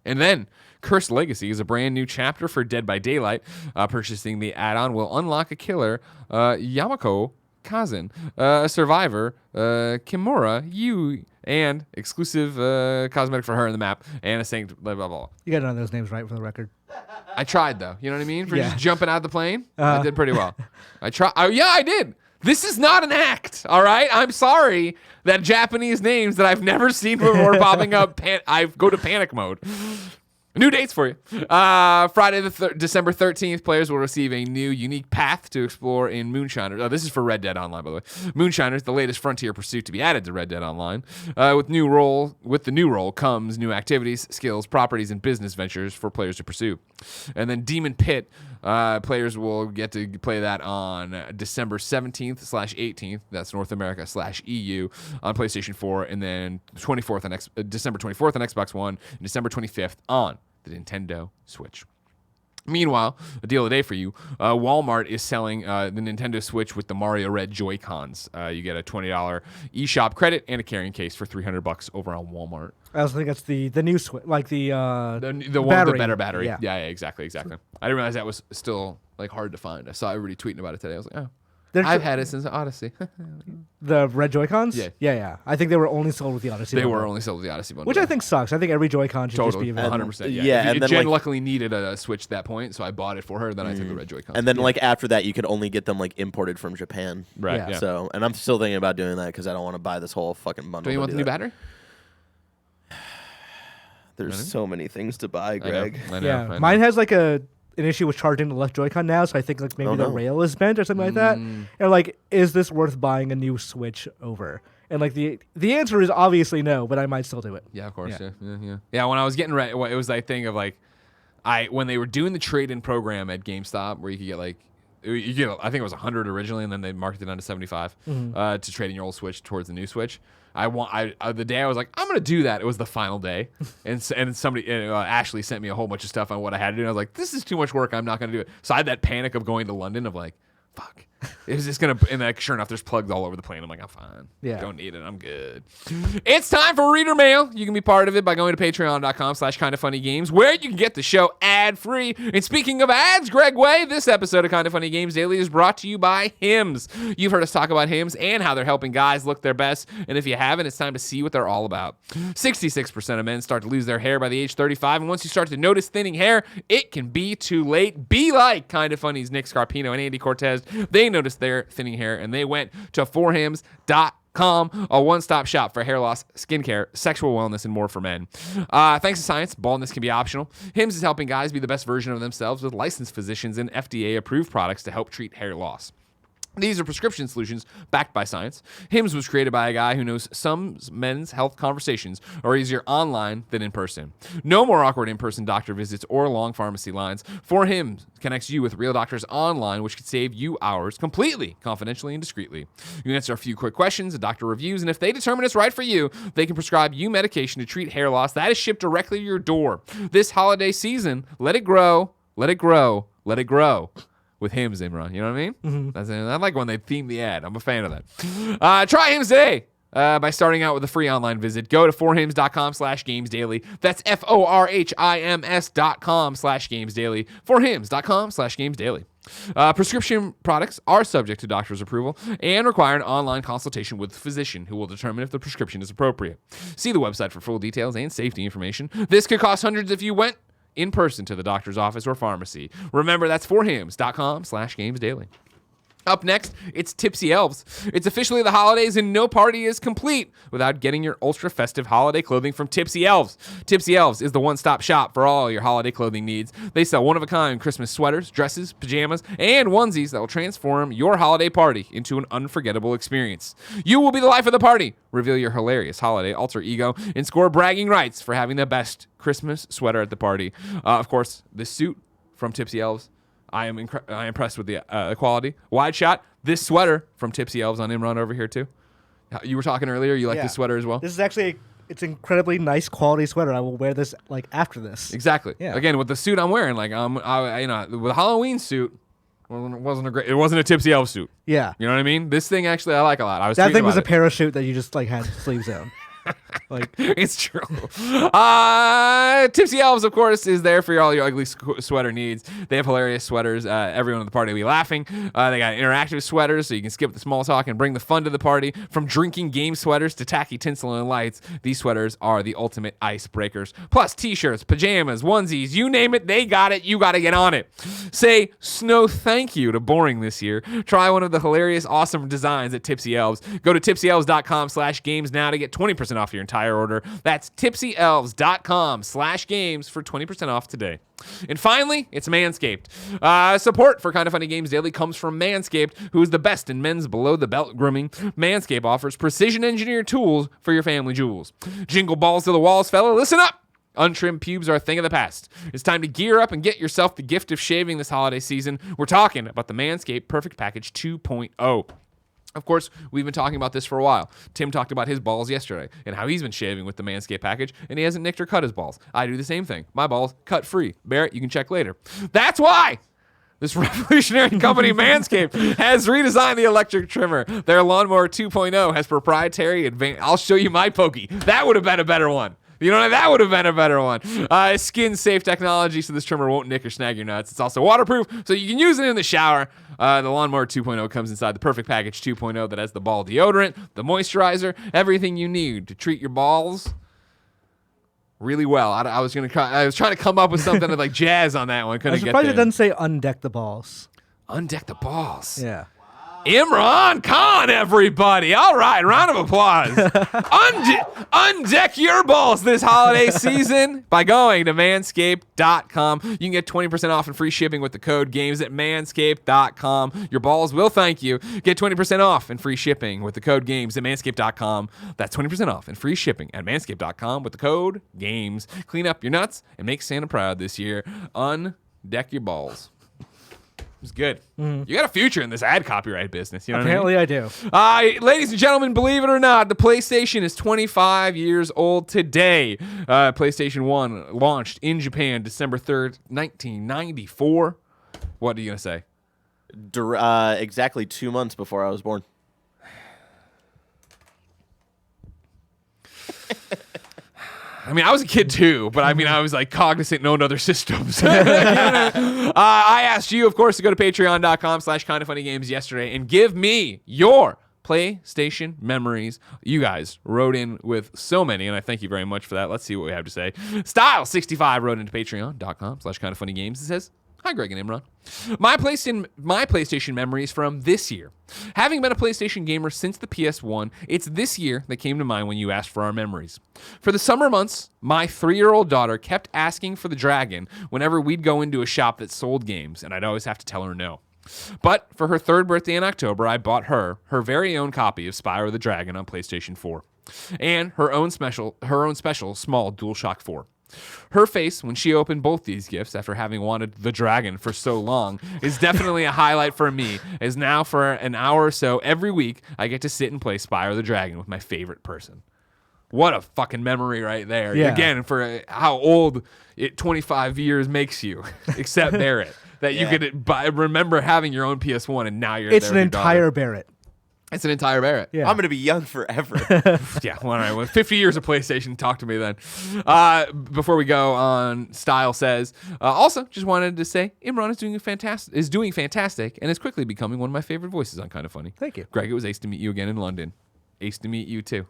And then Cursed Legacy is a brand new chapter for Dead by Daylight. Purchasing the add-on will unlock a killer, Yamako Kazan, a survivor, Kimura, Yu, and exclusive cosmetic for her in the map, and a saint, blah, blah, blah. You got none of those names right for the record. I tried, though. You know what I mean? For Yeah. just jumping out of the plane, I did pretty well. I tried. Yeah, I did. This is not an act, all right? I'm sorry that Japanese names that I've never seen before popping up, I go to panic mode. New dates for you. Friday, December 13th, players will receive a new unique path to explore in Moonshiners. Oh, this is for Red Dead Online, by the way. Moonshiners, the latest frontier pursuit to be added to Red Dead Online. With the new role comes new activities, skills, properties, and business ventures for players to pursue. And then Demon Pit, players will get to play that on December 17th/18th. That's North America/EU on PlayStation 4, and then December 24th on Xbox One, and December 25th on the Nintendo Switch. Meanwhile, a deal of the day for you. Walmart is selling the Nintendo Switch with the Mario Red Joy-Cons. You get a $20 eShop credit and a carrying case for $300 over on Walmart. I also think that's the new Switch, like the one with battery. the better battery. Yeah. Yeah, exactly. I didn't realize that was still like hard to find. I saw everybody tweeting about it today. I was like, oh, There's I've had it since Odyssey. the red Joy-Cons? Yeah. Yeah. I think they were only sold with the Odyssey. They bundle, were only sold with the Odyssey bundle. which I think sucks. I think every Joy-Con should totally just be available. 100%. Yeah, Yeah, and then, Jen like- luckily needed a Switch at that point, so I bought it for her. Then I took the Red Joy-Con. And then like after that, you could only get them like imported from Japan. right, Yeah. yeah. So, and I'm still thinking about doing that because I don't want to buy this whole fucking bundle. Don't you to want do the new that. battery? There's so many things to buy, Greg. I know. Yeah, mine has like an issue with charging the left Joy-Con now, so I think like maybe Oh, the no. rail is bent or something like that. And like, is this worth buying a new Switch over? And like the answer is obviously no, but I might still do it. Yeah, of course. Yeah. Yeah. Yeah, when I was getting ready, it was that thing of like, when they were doing the trade-in program at GameStop, where you could get like, I think it was 100 originally, and then they marked it down to 75 to trade in your old Switch towards the new Switch. The day I was like, I'm gonna do that. It was the final day, and somebody, Ashley sent me a whole bunch of stuff on what I had to do. And I was like, this is too much work. I'm not gonna do it. So I had that panic of going to London of like, fuck. It was just gonna, and like, sure enough, there's plugs all over the plane. I'm like, I'm fine. Yeah. Don't need it. I'm good. It's time for Reader Mail. You can be part of it by going to patreon.com/kindoffunnygames, where you can get the show ad-free. And speaking of ads, Greg Way, this episode of Kinda Funny Games Daily is brought to you by Hims. You've heard us talk about Hims and how they're helping guys look their best. And if you haven't, it's time to see what they're all about. 66% of men start to lose their hair by the age 35. And once you start to notice thinning hair, it can be too late. Be like Kinda Funny's Nick Scarpino and Andy Cortez. They noticed their thinning hair, and they went to forhims.com, a one-stop shop for hair loss, skincare, sexual wellness, and more for men. Thanks to science, baldness can be optional. Hims is helping guys be the best version of themselves with licensed physicians and FDA-approved products to help treat hair loss. These are prescription solutions backed by science. Hims was created by a guy who knows some men's health conversations are easier online than in person. No more awkward in-person doctor visits or long pharmacy lines. For Hims connects you with real doctors online, which could save you hours completely, confidentially, and discreetly. You answer a few quick questions, a doctor reviews, and if they determine it's right for you, they can prescribe you medication to treat hair loss that is shipped directly to your door. This holiday season, let it grow, let it grow, let it grow. With Hims, Imran. You know what I mean? I like when they theme the ad. I'm a fan of that. Try Hims today by starting out with a free online visit. Go to forhims.com/gamesdaily. That's forhims.com/gamesdaily. Forhims.com/gamesdaily. Prescription products are subject to doctor's approval and require an online consultation with a physician who will determine if the prescription is appropriate. See the website for full details and safety information. This could cost hundreds if you went in person to the doctor's office or pharmacy. Remember, that's forhims.com/gamesdaily. Up next, it's Tipsy Elves. It's officially the holidays and no party is complete without getting your ultra festive holiday clothing from Tipsy Elves. Tipsy Elves is the one-stop shop for all your holiday clothing needs. They sell one-of-a-kind Christmas sweaters, dresses, pajamas, and onesies that will transform your holiday party into an unforgettable experience. You will be the life of the party. Reveal your hilarious holiday alter ego and score bragging rights for having the best Christmas sweater at the party. Of course, this suit from Tipsy Elves, I am impressed with the quality. Wide shot. This sweater from Tipsy Elves on Imran over here too. You were talking earlier. You like this sweater as well? This is actually It's incredibly nice quality sweater. I will wear this like after this. Exactly. Yeah. Again, with the suit I'm wearing, like with a Halloween suit, it wasn't a Tipsy Elves suit. Yeah. You know what I mean? This thing actually I like a lot. I was That tweeting thing was a about it. parachute that you just like had sleeves on. Like It's true. Tipsy Elves, of course, is there for all your ugly sweater needs. They have hilarious sweaters. Everyone at the party will be laughing. They got interactive sweaters, so you can skip the small talk and bring the fun to the party. From drinking game sweaters to tacky tinsel and lights, these sweaters are the ultimate icebreakers. Plus t-shirts, pajamas, onesies, you name it, they got it. You got to get on it. Say no thank you to boring this year. Try one of the hilarious, awesome designs at Tipsy Elves. Go to tipsyelves.com/games now to get 20% off your entire order. That's tipsyelves.com/games for 20% off today. And finally, it's Manscaped. Support for Kind of Funny Games Daily comes from Manscaped, who is the best in men's below-the-belt grooming. Manscaped offers precision-engineered tools for your family jewels. Jingle balls to the walls, fella. Listen up! Untrimmed pubes are a thing of the past. It's time to gear up and get yourself the gift of shaving this holiday season. We're talking about the Manscaped Perfect Package 2.0. Of course, we've been talking about this for a while. Tim talked about his balls yesterday and how he's been shaving with the Manscaped package, and he hasn't nicked or cut his balls. I do the same thing. My balls, cut free. Barrett, you can check later. That's why this revolutionary company, Manscaped, has redesigned the electric trimmer. Their Lawnmower 2.0 has proprietary advanced... I'll show you my pokey. That would have been a better one. You know, that would have been a better one. Skin-safe technology, so this trimmer won't nick or snag your nuts. It's also waterproof, so you can use it in the shower. The Lawnmower 2.0 comes inside the Perfect Package 2.0 that has the ball deodorant, the moisturizer, everything you need to treat your balls really well. I was trying to come up with something like jazz on that one. I'm Couldn't get surprised there. it doesn't say undeck the balls. Undeck the balls. Yeah. Imran Khan, everybody. All right, round of applause. Undeck your balls this holiday season by going to manscaped.com. You can get 20% off and free shipping with the code GAMES at manscaped.com. Your balls will thank you. Get 20% off and free shipping with the code GAMES at manscaped.com. That's 20% off and free shipping at manscaped.com with the code GAMES. Clean up your nuts and make Santa proud this year. Undeck your balls. It's good. You got a future in this ad copyright business. You know Apparently what I mean? I do. Ladies and gentlemen, believe it or not, the PlayStation is 25 years old today. PlayStation 1 launched in Japan December 3rd, 1994. What are you going to say? Exactly 2 months before I was born. I mean, I was a kid too, but I mean, I was like cognizant and owned other systems. I asked you, of course, to go to patreon.com/kindoffunnygames yesterday and give me your PlayStation memories. You guys wrote in with so many, and I thank you very much for that. Let's see what we have to say. Style65 wrote into patreon.com/kindoffunnygames and says, "Hi, Greg and Imran. My PlayStation memories from this year. Having been a PlayStation gamer since the PS1, it's this year that came to mind when you asked for our memories. For the summer months, my 3-year-old daughter kept asking for the dragon whenever we'd go into a shop that sold games, and I'd always have to tell her no. But for her 3rd birthday in October, I bought her very own copy of Spyro the Dragon on PlayStation 4, and her own special small DualShock 4. Her face when she opened both these gifts after having wanted the dragon for so long is definitely a highlight for me, as now for an hour or so every week I get to sit and play Spyro the Dragon with my favorite person." What a fucking memory right there. Yeah. Again, for how old 25 years makes you, except Barrett. That you could remember having your own PS1 and now you're It's there an with your entire daughter. Barrett. It's an entire Barrett. Yeah. I'm going to be young forever. Yeah, well, all right. Well, 50 years of PlayStation. Talk to me then. Before we go on, Style says, also, just wanted to say, Imran is doing fantastic and is quickly becoming one of my favorite voices on Kind of Funny. Thank you. Greg, it was ace to meet you again in London. Ace to meet you, too.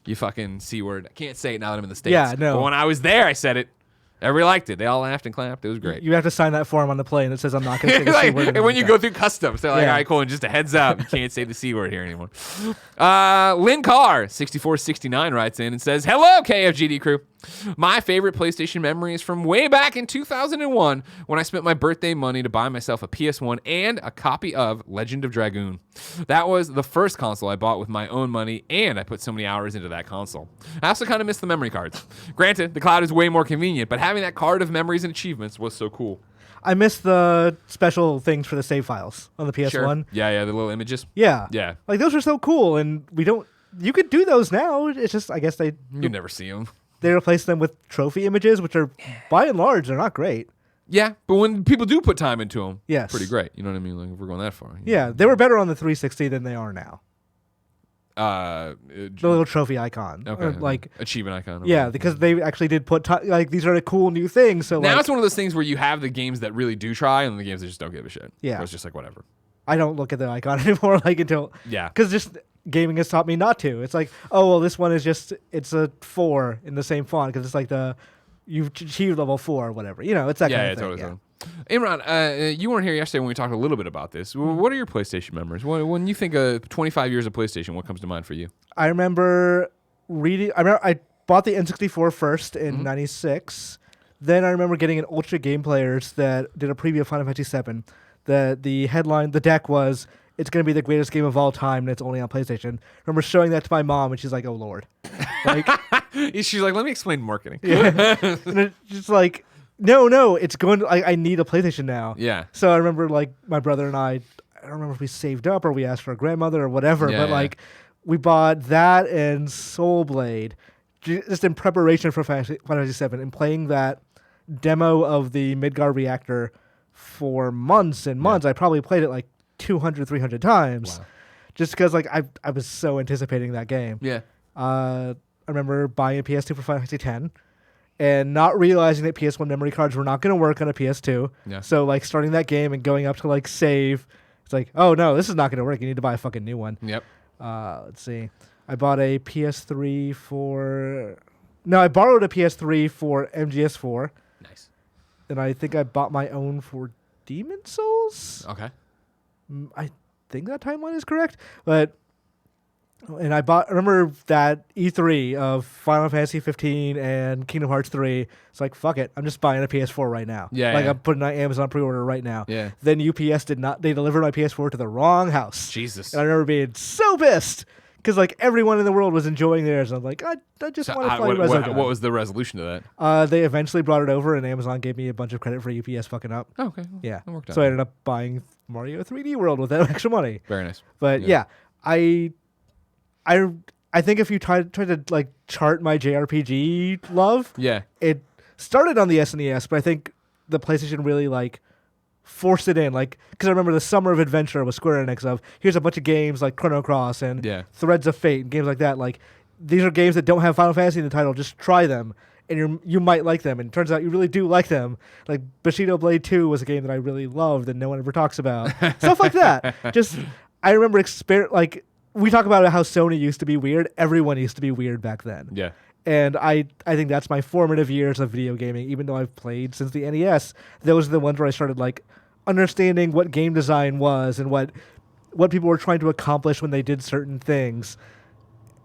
You fucking C-word. I can't say it now that I'm in the States. Yeah, no. But when I was there, I said it. Everybody liked it. They all laughed and clapped. It was great. You have to sign that form on the plane that says I'm not going to say the Like, C word. and when you go through customs, they're like, Yeah. all right, cool. And just a heads up, you can't say the C word here anymore. Lynn Carr, 6469, writes in and says, "Hello, KFGD crew. My favorite PlayStation memory is from way back in 2001 when I spent my birthday money to buy myself a PS1 and a copy of Legend of Dragoon. That was the first console I bought with my own money, and I put so many hours into that console. I also kind of miss the memory cards. Granted, the cloud is way more convenient, but having that card of memories and achievements was so cool." I miss the special things for the save files on the PS1. Sure. Yeah, the little images. Yeah. Yeah. Like those are so cool, and we don't you could do those now. It's just, I guess You never see them. they replace them with trophy images, which are, by and large, they're not great. Yeah, but when people do put time into them, Yes. pretty great. You know what I mean? Like if we're going that far. Yeah, they were better on the 360 than they are now. The little trophy icon. Okay. Or, like, achievement icon. yeah, because they actually did put like these are the cool new things. So Now like, it's one of those things where you have the games that really do try and the games that just don't give a shit. Yeah. Where it's just like whatever. I don't look at the icon anymore. Like until Yeah. because just gaming has taught me not to. It's like, oh well, this one is just it's a 4 in the same font because it's like you've achieved level 4 or whatever. You know, it's that kind of thing. Totally. Imran, you weren't here yesterday when we talked a little bit about this. What are your PlayStation memories? When you think of 25 years of PlayStation, what comes to mind for you? I remember I bought the N64 first in '96. Then I remember getting an Ultra Game Players that did a preview of Final Fantasy VII. The headline, the deck was, it's going to be the greatest game of all time, and it's only on PlayStation. I remember showing that to my mom, and she's like, oh, Lord. Like, She's like, let me explain marketing. yeah. And it's just like, no, it's going to, I need a PlayStation now. Yeah. So I remember, like, my brother and I don't remember if we saved up or we asked for a grandmother or whatever, Yeah, but, yeah. like, we bought that and Soul Blade just in preparation for Final Fantasy VII and playing that demo of the Midgar reactor for months and months. I probably played it like 200, 300 times. Wow. Just because like I was so anticipating that game. Yeah. I remember buying a PS2 for Final Fantasy X and not realizing that PS1 memory cards were not going to work on a PS2. Yeah. So like starting that game and going up to like save, it's like, oh no, this is not going to work. You need to buy a fucking new one. Yep. Let's see. I bought a PS3 for... No, I borrowed a PS3 for MGS4. Nice. And I think I bought my own for Demon Souls. Okay. I think that timeline is correct. But... And I remember that E3 of Final Fantasy 15 and Kingdom Hearts 3. It's like, fuck it. I'm just buying a PS4 right now. Yeah, Like, yeah. I'm putting on Amazon pre-order right now. Yeah. Then UPS they delivered my PS4 to the wrong house. Jesus. And I remember being so pissed. Because, like, everyone in the world was enjoying theirs. And I'm like, I just want to play Resogun. What was the resolution to that? They eventually brought it over, and Amazon gave me a bunch of credit for UPS fucking up. Oh, okay. Yeah. That worked out. So I ended up buying Mario 3D World with that extra money. Very nice. But, yeah I think if you try to like chart my JRPG love, Yeah. it started on the SNES, but I think the PlayStation really like forced it in. Like, because I remember the Summer of Adventure with Square Enix of here's a bunch of games like Chrono Cross and Yeah. Threads of Fate and games like that. Like, these are games that don't have Final Fantasy in the title. Just try them, and you might like them. And it turns out you really do like them. Like Bushido Blade 2 was a game that I really loved and no one ever talks about. Stuff like that. Just I remember like. We talk about how Sony used to be weird. Everyone used to be weird back then. Yeah. And I think that's my formative years of video gaming, even though I've played since the NES. Those are the ones where I started like understanding what game design was and what people were trying to accomplish when they did certain things.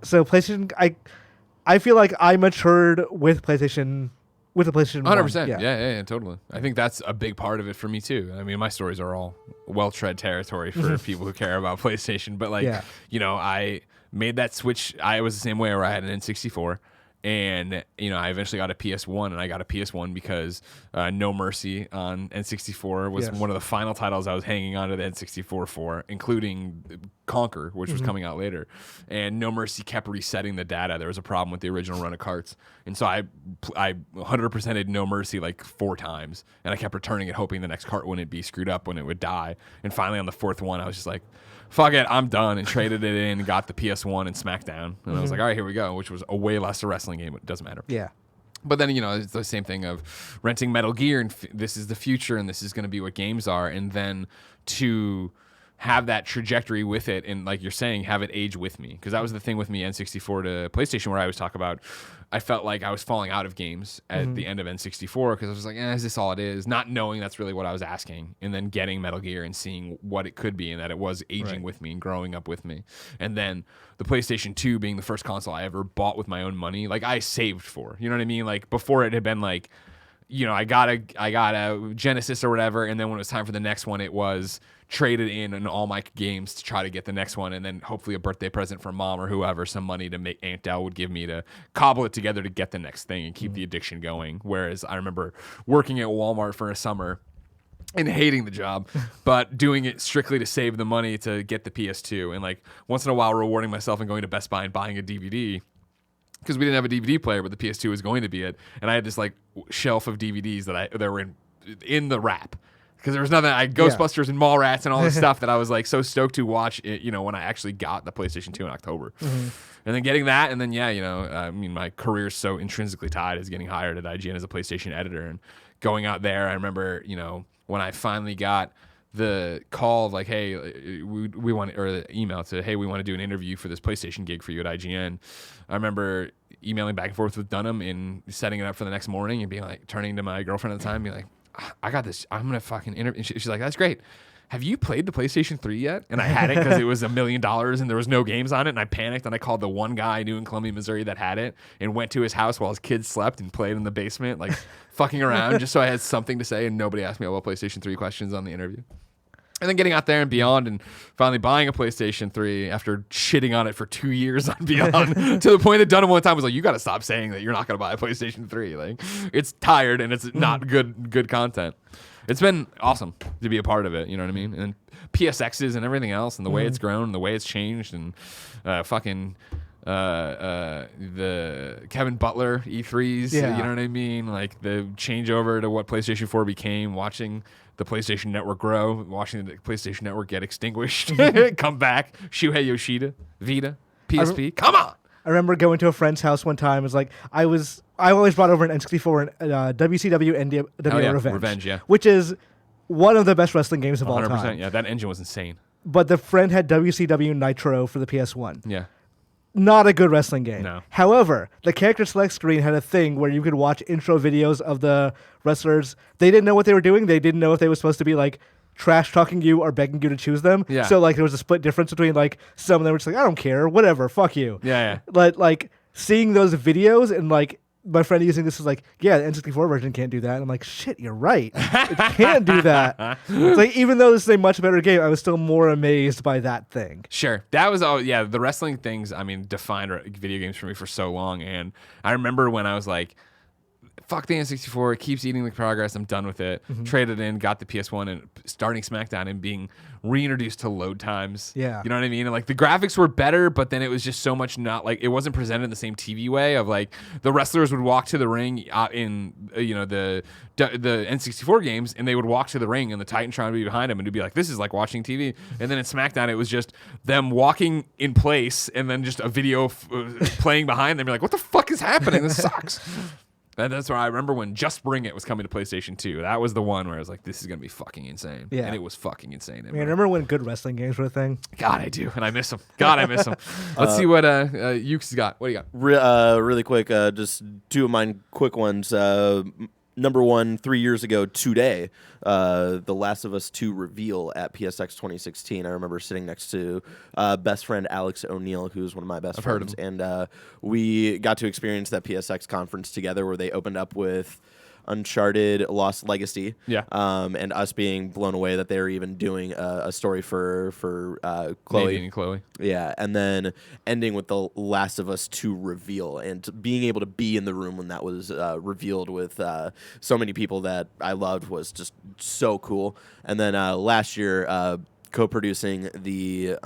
So PlayStation, I feel like I matured with PlayStation. With the PlayStation 100%. 1. Yeah, totally. I think that's a big part of it for me too. I mean, my stories are all well-tread territory for people who care about PlayStation. But like, I made that switch. I was the same way where I had an N64. And, I eventually got a PS1, and I got a PS1 because No Mercy on N64 was one of the final titles I was hanging on to the N64 for, including Conquer, which was coming out later. And No Mercy kept resetting the data. There was a problem with the original run of carts. And so I 100%ed No Mercy like 4 times, and I kept returning it, hoping the next cart wouldn't be screwed up when it would die. And finally, on the 4th one, I was just like, fuck it, I'm done, and traded it in, got the PS1 and SmackDown. And I was like, all right, here we go, which was a way less a wrestling game. It doesn't matter. Yeah. But then, it's the same thing of renting Metal Gear, and this is the future, and this is going to be what games are. And then to have that trajectory with it, and like you're saying, have it age with me. Because that was the thing with me, N64 to PlayStation, where I always talk about, I felt like I was falling out of games at the end of N64 because I was like, is this all it is? Not knowing that's really what I was asking. And then getting Metal Gear and seeing what it could be and that it was aging with me and growing up with me. And then the PlayStation 2 being the first console I ever bought with my own money, like I saved for. You know what I mean? Like before it had been like, I got a Genesis or whatever, and then when it was time for the next one, it was traded in all my games to try to get the next one, and then hopefully a birthday present from mom or whoever, some money to make Aunt Dell would give me to cobble it together to get the next thing and keep the addiction going. Whereas I remember working at Walmart for a summer and hating the job, but doing it strictly to save the money to get the PS2, and like once in a while rewarding myself and going to Best Buy and buying a DVD. Because we didn't have a DVD player, but the PS2 was going to be it, and I had this like shelf of DVDs that were in the wrap. Because there was nothing, Ghostbusters and Mallrats and all this stuff that I was like so stoked to watch it, when I actually got the PlayStation 2 in October. And then getting that, and then I mean, my career's so intrinsically tied as getting hired at IGN as a PlayStation editor, and going out there. I remember, when I finally got the call of like, hey, we want, or the email to, hey, we want to do an interview for this PlayStation gig for you at IGN. I remember emailing back and forth with Dunham and setting it up for the next morning and being like, turning to my girlfriend at the time and being like, I got this. I'm going to fucking interview. And she's like, that's great. Have you played the PlayStation 3 yet? And I had it because it was $1 million and there was no games on it. And I panicked and I called the one guy I knew in Columbia, Missouri that had it and went to his house while his kids slept and played in the basement, like fucking around just so I had something to say and nobody asked me about PlayStation 3 questions on the interview. And then getting out there and Beyond and finally buying a PlayStation 3 after shitting on it for 2 years on Beyond to the point that Dunham one time was like, you got to stop saying that you're not going to buy a PlayStation 3. Like, it's tired and it's not good content. It's been awesome to be a part of it, you know what I mean? And PSXs and everything else and the way it's grown and the way it's changed and the Kevin Butler E3s, you know what I mean? Like the changeover to what PlayStation 4 became, watching the PlayStation Network grow, watching the PlayStation Network get extinguished, come back, Shuhei Yoshida, Vita, PSP, come on! I remember going to a friend's house one time. It was like I always brought over an N64 and WCW NWO Revenge, which is one of the best wrestling games of all time. Yeah, that engine was insane. But the friend had WCW Nitro for the PS1. Yeah. Not a good wrestling game. No. However, the character select screen had a thing where you could watch intro videos of the wrestlers. They didn't know what they were doing. They didn't know if they were supposed to be like trash talking you or begging you to choose them. Yeah. So like there was a split difference between like some of them were just like, I don't care, whatever, fuck you. Yeah. But like seeing those videos and like my friend using this is like, yeah, the N64 version can't do that. And I'm like, shit, you're right. It can't do that. It's like, even though this is a much better game, I was still more amazed by that thing. Sure. That was, the wrestling things, I mean, defined video games for me for so long. And I remember when I was like, fuck the N64, it keeps eating the progress, I'm done with it. Traded in, got the PS1, and starting SmackDown and being reintroduced to load times. Yeah. You know what I mean? And like the graphics were better, but then it was just so much not like, it wasn't presented in the same TV way of like the wrestlers would walk to the ring in, the N64 games, and they would walk to the ring and the Titantron would be behind them and it'd be like, this is like watching TV. And then in SmackDown, it was just them walking in place and then just a video playing behind them. You're like, what the fuck is happening? This sucks. And that's where I remember when Just Bring It was coming to PlayStation 2. That was the one where I was like, this is going to be fucking insane. Yeah. And it was fucking insane. I mean, remember when good wrestling games were a thing? God, I do. And I miss them. God, I miss them. Let's see what Yuke's got. What do you got? Really quick, just two of mine quick ones. Number one, 3 years ago today, The Last of Us 2 reveal at PSX 2016. I remember sitting next to best friend Alex O'Neill, who's one of my best friends. And we got to experience that PSX conference together where they opened up with Uncharted Lost Legacy. Yeah. And us being blown away that they were even doing a story for Chloe. Nadine and Chloe. Yeah, and then ending with The Last of Us 2 reveal and being able to be in the room when that was revealed with so many people that I loved was just so cool. And then last year, co-producing the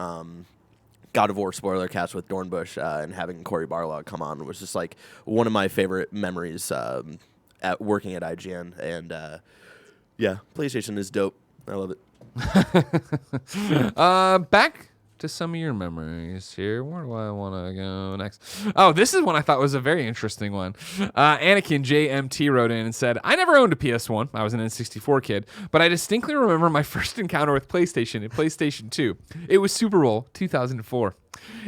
God of War spoiler cast with Dornbush and having Cory Barlog come on was just like one of my favorite memories at working at IGN. And yeah, PlayStation is dope. I love it. Back to some of your memories here. Where do I want to go next? Oh, this is one I thought was a very interesting one. Anakin JMT wrote in and said, I never owned a PS1. I was an N64 kid, but I distinctly remember my first encounter with PlayStation and PlayStation 2. It was Super Bowl 2004.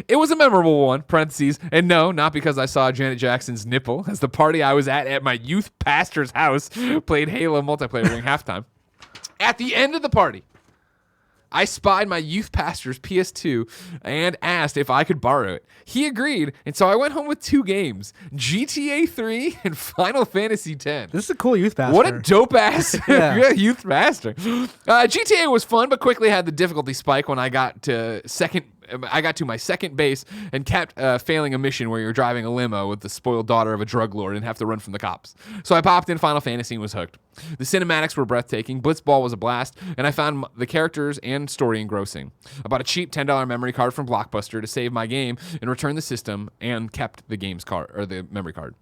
It was a memorable one, parentheses, and no, not because I saw Janet Jackson's nipple, as the party I was at my youth pastor's house played Halo multiplayer during halftime. At the end of the party, I spied my youth pastor's PS2 and asked if I could borrow it. He agreed, and so I went home with 2 games, GTA 3 and Final Fantasy X. This is a cool youth pastor. What a dope-ass Yeah. youth pastor. GTA was fun, but quickly had the difficulty spike when I got to second I got to my second base and kept failing a mission where you're driving a limo with the spoiled daughter of a drug lord and have to run from the cops. So I popped in Final Fantasy and was hooked. The cinematics were breathtaking, Blitzball was a blast, and I found the characters and story engrossing. I bought a cheap $10 memory card from Blockbuster to save my game and return the system and kept the game's card or the memory card.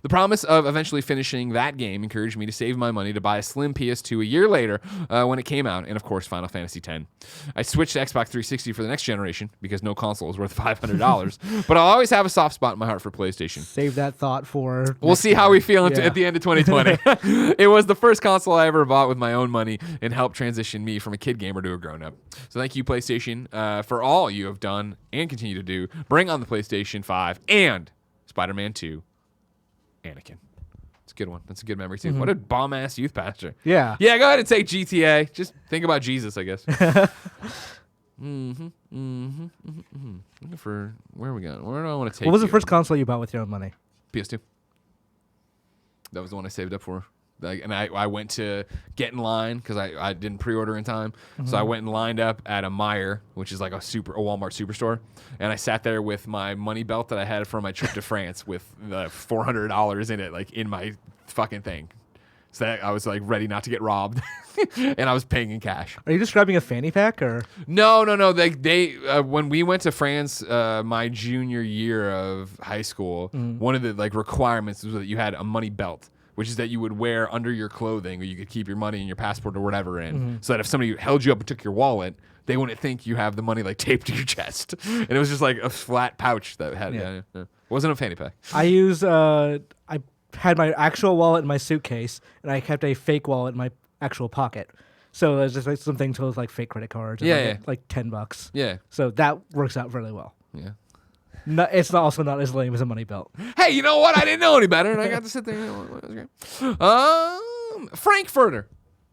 The promise of eventually finishing that game encouraged me to save my money to buy a slim PS2 a year later when it came out, and of course Final Fantasy X. I switched to Xbox 360 for the next generation because no console is worth $500, but I'll always have a soft spot in my heart for PlayStation. Save that thought for... We'll see how we feel at the end of 2020. It was the first console I ever bought with my own money and helped transition me from a kid gamer to a grown-up. So thank you, PlayStation, for all you have done and continue to do. Bring on the PlayStation 5 and Spider-Man 2. Anakin. It's a good one. That's a good memory, too. What a bomb-ass youth pastor. Yeah. Yeah, go ahead and take GTA. Just think about Jesus, I guess. Looking for... Where are we going? Where do I want to take What was the you? first console you bought with your own money? PS2. That was the one I saved up for. And I went to get in line because I didn't pre-order in time. So I went and lined up at a Meijer, which is like a Walmart superstore. And I sat there with my money belt that I had for my trip to France with the $400 in it, like in my fucking thing. So that I was like ready not to get robbed. And I was paying in cash. Are you describing a fanny pack or? No. They when we went to France, my junior year of high school, one of the like requirements was that you had a money belt, which is that you would wear under your clothing, or you could keep your money and your passport or whatever in, so that if somebody held you up and took your wallet, they wouldn't think you have the money like taped to your chest. And it was just like a flat pouch that had. Yeah. Wasn't a fanny pack. I had my actual wallet in my suitcase, and I kept a fake wallet in my actual pocket. So there's just like some things with like fake credit cards. And like $10. Yeah. So that works out really well. Yeah. No, it's also not as lame as a money belt. Hey, you know what? I didn't know any better, and I got to sit there. It was great. Frankfurter,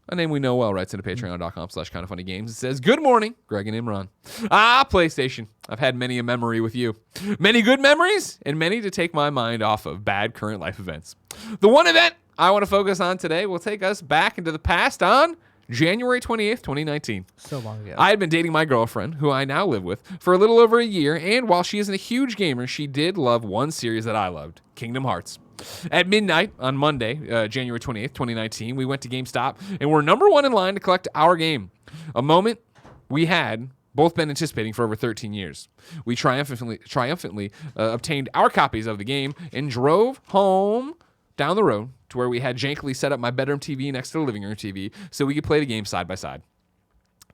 a name we know well, writes into patreon.com/kindoffunnygames. It says, "Good morning, Greg and Imran. PlayStation. I've had many a memory with you. Many good memories, and many to take my mind off of bad current life events. The one event I want to focus on today will take us back into the past on January 28th, 2019. So long ago. I had been dating my girlfriend, who I now live with, for a little over a year, and while she isn't a huge gamer, she did love one series that I loved, Kingdom Hearts. At midnight on Monday, January 28th, 2019, we went to GameStop and were number one in line to collect our game, a moment we had both been anticipating for over 13 years. We triumphantly obtained our copies of the game and drove home down the road to where we had jankily set up my bedroom TV next to the living room TV so we could play the game side by side.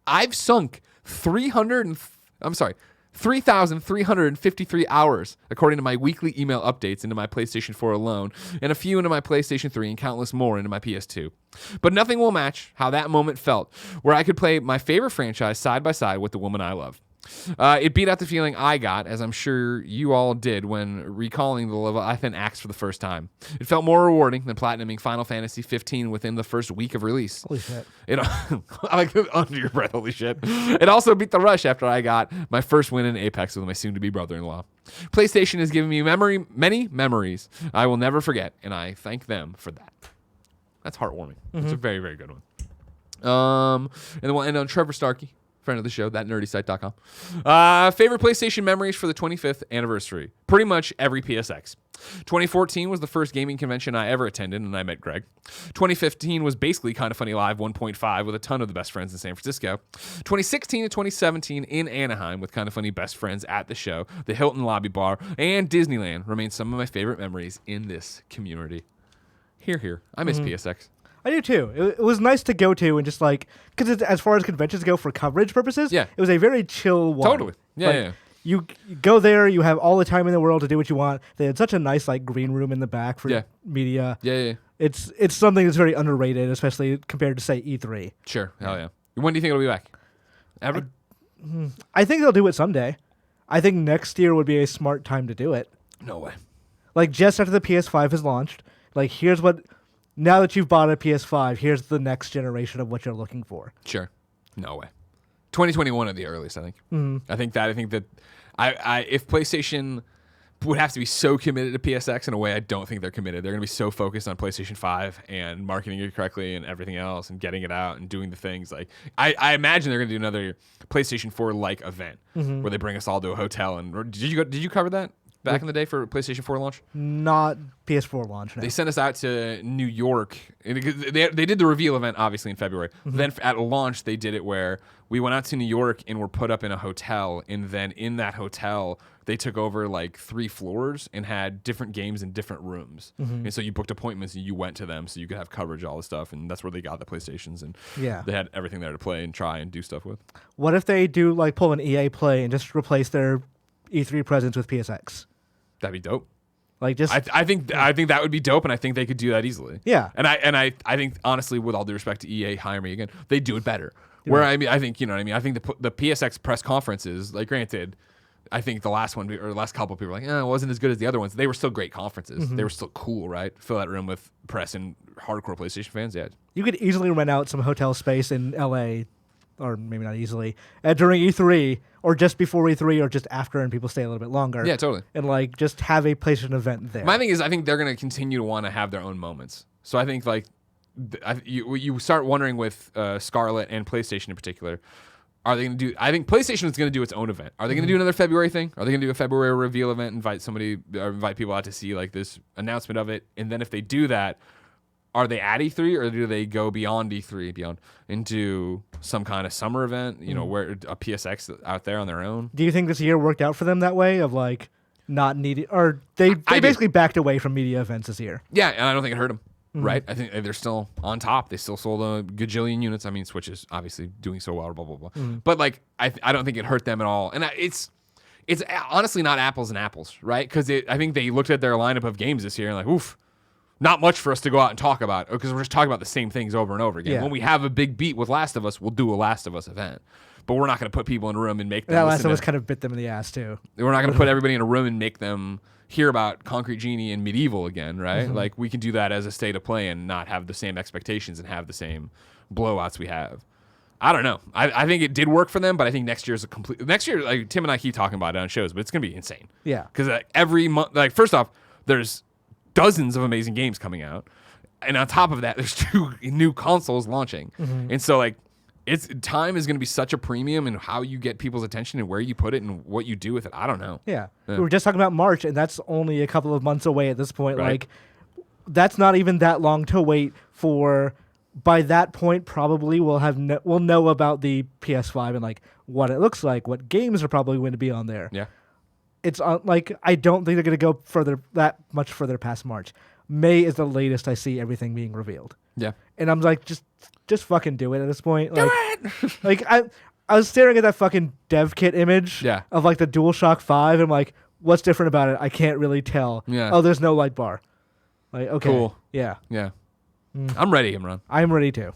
I've sunk 3,353 hours, according to my weekly email updates, into my PlayStation 4 alone, and a few into my PlayStation 3, and countless more into my PS2. But nothing will match how that moment felt, where I could play my favorite franchise side by side with the woman I love. It beat out the feeling I got, as I'm sure you all did, when recalling the Leviathan Axe for the first time. It felt more rewarding than platinuming Final Fantasy 15 within the first week of release. Holy shit. I like under your breath, holy shit. It also beat the rush after I got my first win in Apex with my soon-to-be brother-in-law. PlayStation has given me many memories I will never forget, and I thank them for that. That's heartwarming. It's a very, very good one. And then we'll end on Trevor Starkey, friend of the show, thatnerdysite.com. Favorite PlayStation memories for the 25th anniversary. Pretty much every PSX. 2014 was the first gaming convention I ever attended, and I met Greg. 2015 was basically Kind of Funny Live 1.5 with a ton of the best friends in San Francisco. 2016 and 2017 in Anaheim with Kind of Funny best friends at the show, the Hilton Lobby Bar, and Disneyland remain some of my favorite memories in this community. Here. I miss PSX. I do too. It was nice to go to and just like, because as far as conventions go for coverage purposes, it was a very chill one. Totally. Yeah. You go there, you have all the time in the world to do what you want. They had such a nice like green room in the back for media. Yeah. It's something that's very underrated, especially compared to say E3. Sure. Hell yeah. When do you think it'll be back? Ever? I think they'll do it someday. I think next year would be a smart time to do it. No way. Like just after the PS5 has launched, like here's what. Now that you've bought a PS5, here's the next generation of what you're looking for. Sure. No way. 2021 at the earliest, I think. I think that if PlayStation would have to be so committed to PSX in a way I don't think they're committed. They're going to be so focused on PlayStation 5 and marketing it correctly and everything else and getting it out and doing the things. Like I imagine they're going to do another PlayStation 4 like event where they bring us all to a hotel. And did you cover that back in the day for PlayStation 4 launch? Not PS4 launch. No. They sent us out to New York. They did the reveal event obviously in February. Then at launch they did it where we went out to New York and were put up in a hotel, and then in that hotel they took over like 3 floors and had different games in different rooms. And so you booked appointments and you went to them so you could have coverage of all this stuff, and that's where they got the PlayStations, and they had everything there to play and try and do stuff with. What if they do like pull an EA Play and just replace their E3 presence with PSX? That'd be dope. Like just I think that would be dope, and I think they could do that easily. Yeah. And I think honestly, with all due respect to EA, hire me again, they do it better. Where I mean, I think you know what I mean. I think the PSX press conferences, like granted, I think the last one or the last couple of people were like, it wasn't as good as the other ones. They were still great conferences. They were still cool, right? Fill that room with press and hardcore PlayStation fans. Yeah. You could easily rent out some hotel space in LA, or maybe not easily, during E3 or just before E3 or just after, and people stay a little bit longer. Yeah, totally. And like just have a PlayStation event there. My thing is, I think they're going to continue to want to have their own moments. So I think like you start wondering with Scarlet and PlayStation in particular, are they going to do? I think PlayStation is going to do its own event. Are they going to do another February thing? Are they going to do a February reveal event? Invite people out to see like this announcement of it, and then if they do that, are they at E3 or do they go beyond E3 into some kind of summer event? You know, where a PSX out there on their own. Do you think this year worked out for them that way of like not needing, or they basically backed away from media events this year? Yeah, and I don't think it hurt them. Right, I think they're still on top. They still sold a gajillion units. I mean, Switch is obviously doing so well. Blah blah blah. But like, I don't think it hurt them at all. And it's honestly not apples and apples, right? Because I think they looked at their lineup of games this year and like, oof, not much for us to go out and talk about because we're just talking about the same things over and over again. Yeah. When we have a big beat with Last of Us, we'll do a Last of Us event. But we're not going to put people in a room and make them. That Last of Us kind of bit them in the ass too. We're not going to put everybody in a room and make them hear about Concrete Genie and Medieval again, right? Like we can do that as a state of play and not have the same expectations and have the same blowouts we have. I don't know. I think it did work for them, but I think next year, like Tim and I keep talking about it on shows, but it's going to be insane. Yeah. Because every month, like first off, there's dozens of amazing games coming out. And on top of that, there's 2 new consoles launching. And so like, time is going to be such a premium in how you get people's attention and where you put it and what you do with it. I don't know. Yeah. We were just talking about March, and that's only a couple of months away at this point. Right. Like, that's not even that long to wait for. By that point, probably we'll know about the PS5 and like what it looks like, what games are probably going to be on there. Yeah. It's like I don't think they're going to go that much further past March. May is the latest I see everything being revealed. Yeah. And I'm like, just fucking do it at this point. Do it. Like I was staring at that fucking dev kit image of like the DualShock 5. And I'm like, what's different about it? I can't really tell. Yeah. Oh, there's no light bar. Like, okay. Cool. Yeah. Yeah. I'm ready, Imran. I'm ready too.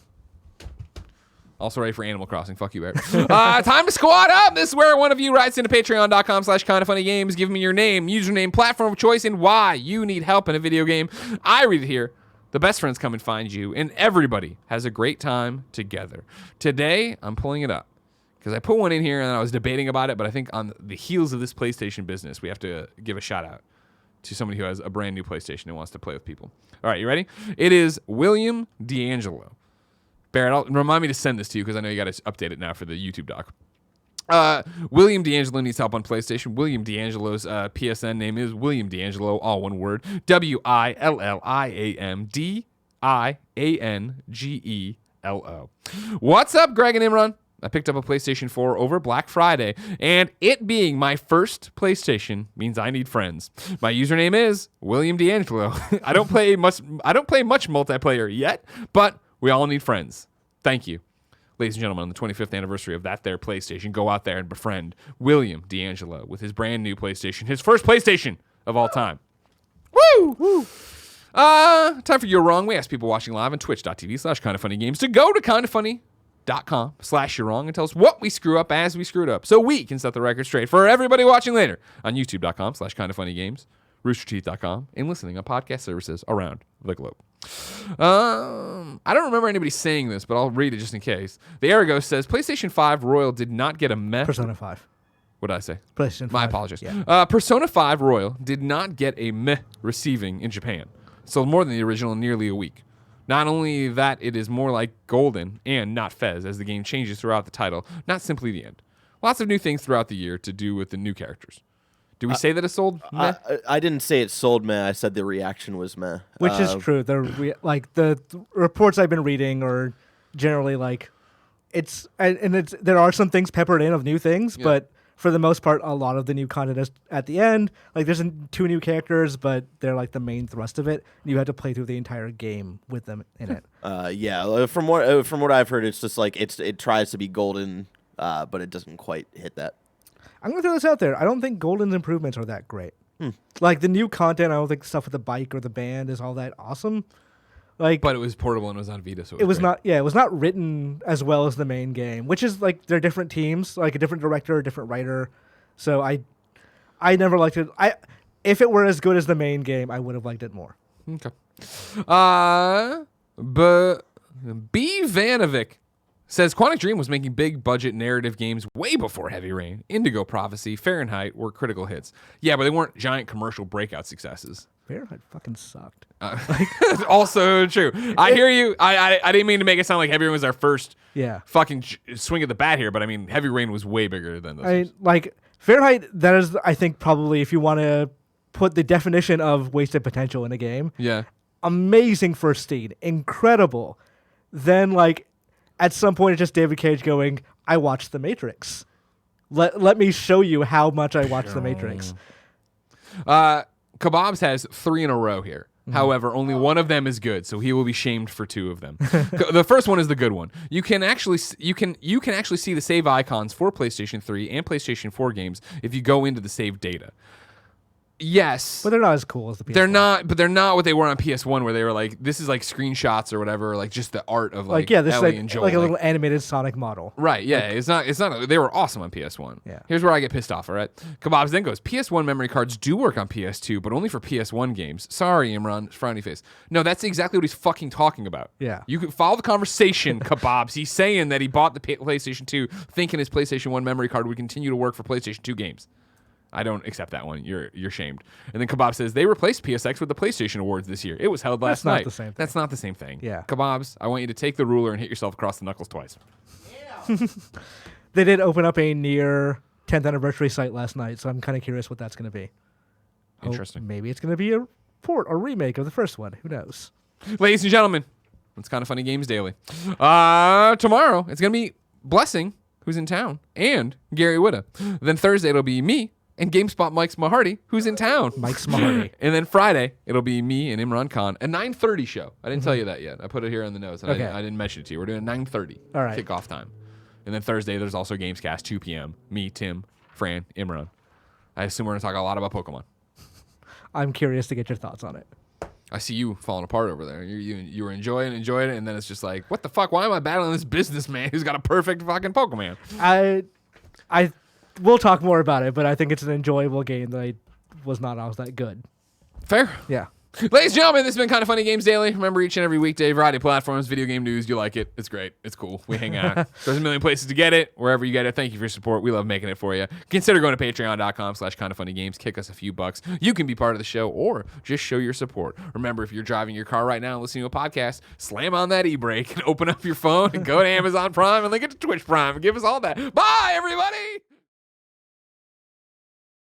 Also ready for Animal Crossing. Fuck you, Eric. Time to squad up. This is where one of you writes into patreon.com/kindafunnygames. Give me your name, username, platform of choice, and why you need help in a video game. I read it here. The best friends come and find you, and everybody has a great time together. Today, I'm pulling it up because I put one in here and I was debating about it, but I think on the heels of this PlayStation business, we have to give a shout out to somebody who has a brand new PlayStation and wants to play with people. All right, you ready? It is WilliamDiAngelo. Barrett, remind me to send this to you because I know you got to update it now for the YouTube doc. WilliamDiAngelo needs help on PlayStation. WilliamDiAngelo's PSN name is WilliamDiAngelo, all one word. WilliamDiAngelo. What's up, Greg and Imran? I picked up a PlayStation 4 over Black Friday, and it being my first PlayStation means I need friends. My username is WilliamDiAngelo. I don't play much multiplayer yet, but we all need friends. Thank you. Ladies and gentlemen, on the 25th anniversary of that there PlayStation, go out there and befriend WilliamDiAngelo with his brand new PlayStation, his first PlayStation of all time. Woo! Woo! Time for You're Wrong. We ask people watching live on twitch.tv/kindafunnygames to go to kindafunny.com/you're wrong and tell us what we screw up as we screwed up so we can set the record straight for everybody watching later on youtube.com/kindafunnygames, roosterteeth.com, and listening on podcast services around the globe. I don't remember anybody saying this, but I'll read it just in case. The Arago says PlayStation 5 Royal did not get a meh. Persona 5. What did I say? PlayStation 5. My apologies. Yeah. Persona 5 Royal did not get a meh receiving in Japan. Sold more than the original in nearly a week. Not only that, it is more like Golden and not Fez as the game changes throughout the title, not simply the end. Lots of new things throughout the year to do with the new characters. Do we say that it sold meh? I didn't say it sold meh. I said the reaction was meh. Which is true. The reports I've been reading are generally like it's there are some things peppered in of new things, but for the most part, a lot of the new content is at the end. Like there's 2 new characters, but they're like the main thrust of it. You have to play through the entire game with them in it. Yeah. From what I've heard, it's just like it tries to be Golden, but it doesn't quite hit that. I'm gonna throw this out there. I don't think Golden's improvements are that great. Like the new content, I don't think stuff with the bike or the band is all that awesome. Like, But it was portable and it was on Vita, so it was great. not. Yeah, it was not written as well as the main game, which is like they're different teams, like a different director, a different writer. So I never liked it. If it were as good as the main game, I would have liked it more. Okay. B. Vanovic says Quantic Dream was making big budget narrative games way before Heavy Rain, Indigo Prophecy, Fahrenheit were critical hits. Yeah, but they weren't giant commercial breakout successes. Fahrenheit fucking sucked. Also true. I hear you. I didn't mean to make it sound like Heavy Rain was our first fucking swing at the bat here, but I mean Heavy Rain was way bigger than those. Like Fahrenheit, that is, I think, probably if you want to put the definition of wasted potential in a game. Yeah. Amazing first scene, incredible. Then like at some point, it's just David Cage going, "I watched The Matrix. Let me show you how much I watched The Matrix." Kebabs has 3 in a row here. However, only one of them is good, so he will be shamed for 2 of them. The first one is the good one. You can actually see the save icons for PlayStation 3 and PlayStation 4 games if you go into the save data. Yes, but they're not as cool as the PS1. They're not what they were on PS1, where they were like, this is like screenshots or whatever, like just the art of like this Ellie and Joel, like a little animated Sonic model. Right? Yeah, it's not. They were awesome on PS1. Yeah. Here's where I get pissed off. All right, Kebabs then goes, PS1 memory cards do work on PS2, but only for PS1 games. Sorry, Imran, frowny face. No, that's exactly what he's fucking talking about. Yeah. You can follow the conversation, Kebabs. He's saying that he bought the PlayStation 2 thinking his PlayStation 1 memory card would continue to work for PlayStation 2 games. I don't accept that one. You're shamed. And then Kebab says they replaced PSX with the PlayStation Awards this year. It was held last night. That's not the same thing. That's not the same thing. Yeah. Kebabs, I want you to take the ruler and hit yourself across the knuckles twice. Yeah. They did open up a near 10th anniversary site last night, so I'm kind of curious what that's going to be. Interesting. Maybe it's going to be a port or remake of the first one. Who knows? Ladies and gentlemen, it's Kind of Funny Games Daily. Tomorrow, it's going to be Blessing, who's in town, and Gary Whitta. Then Thursday, it'll be me and GameSpot Mike Smaharty, who's in town. Mike Smaharty. And then Friday, it'll be me and Imran Khan, a 9:30 show. I didn't tell you that yet. I put it here in the notes, and Okay. I didn't mention it to you. We're doing 9:30 All right. kickoff time. And then Thursday, there's also Gamescast, 2 p.m. Me, Tim, Fran, Imran. I assume we're going to talk a lot about Pokemon. I'm curious to get your thoughts on it. I see you falling apart over there. You were enjoying it, and then it's just like, what the fuck? Why am I battling this businessman who's got a perfect fucking Pokemon? I we'll talk more about it, but I think it's an enjoyable game that was not always that good. Fair. Yeah. Ladies and gentlemen, this has been Kind of Funny Games Daily. Remember, each and every weekday, variety of platforms, video game news. You like it. It's great. It's cool. We hang out. There's a million places to get it. Wherever you get it, thank you for your support. We love making it for you. Consider going to patreon.com/kindoffunnygames. Kick us a few bucks. You can be part of the show or just show your support. Remember, if you're driving your car right now and listening to a podcast, slam on that e-brake and open up your phone and go to Amazon Prime and link it to Twitch Prime and give us all that. Bye, everybody!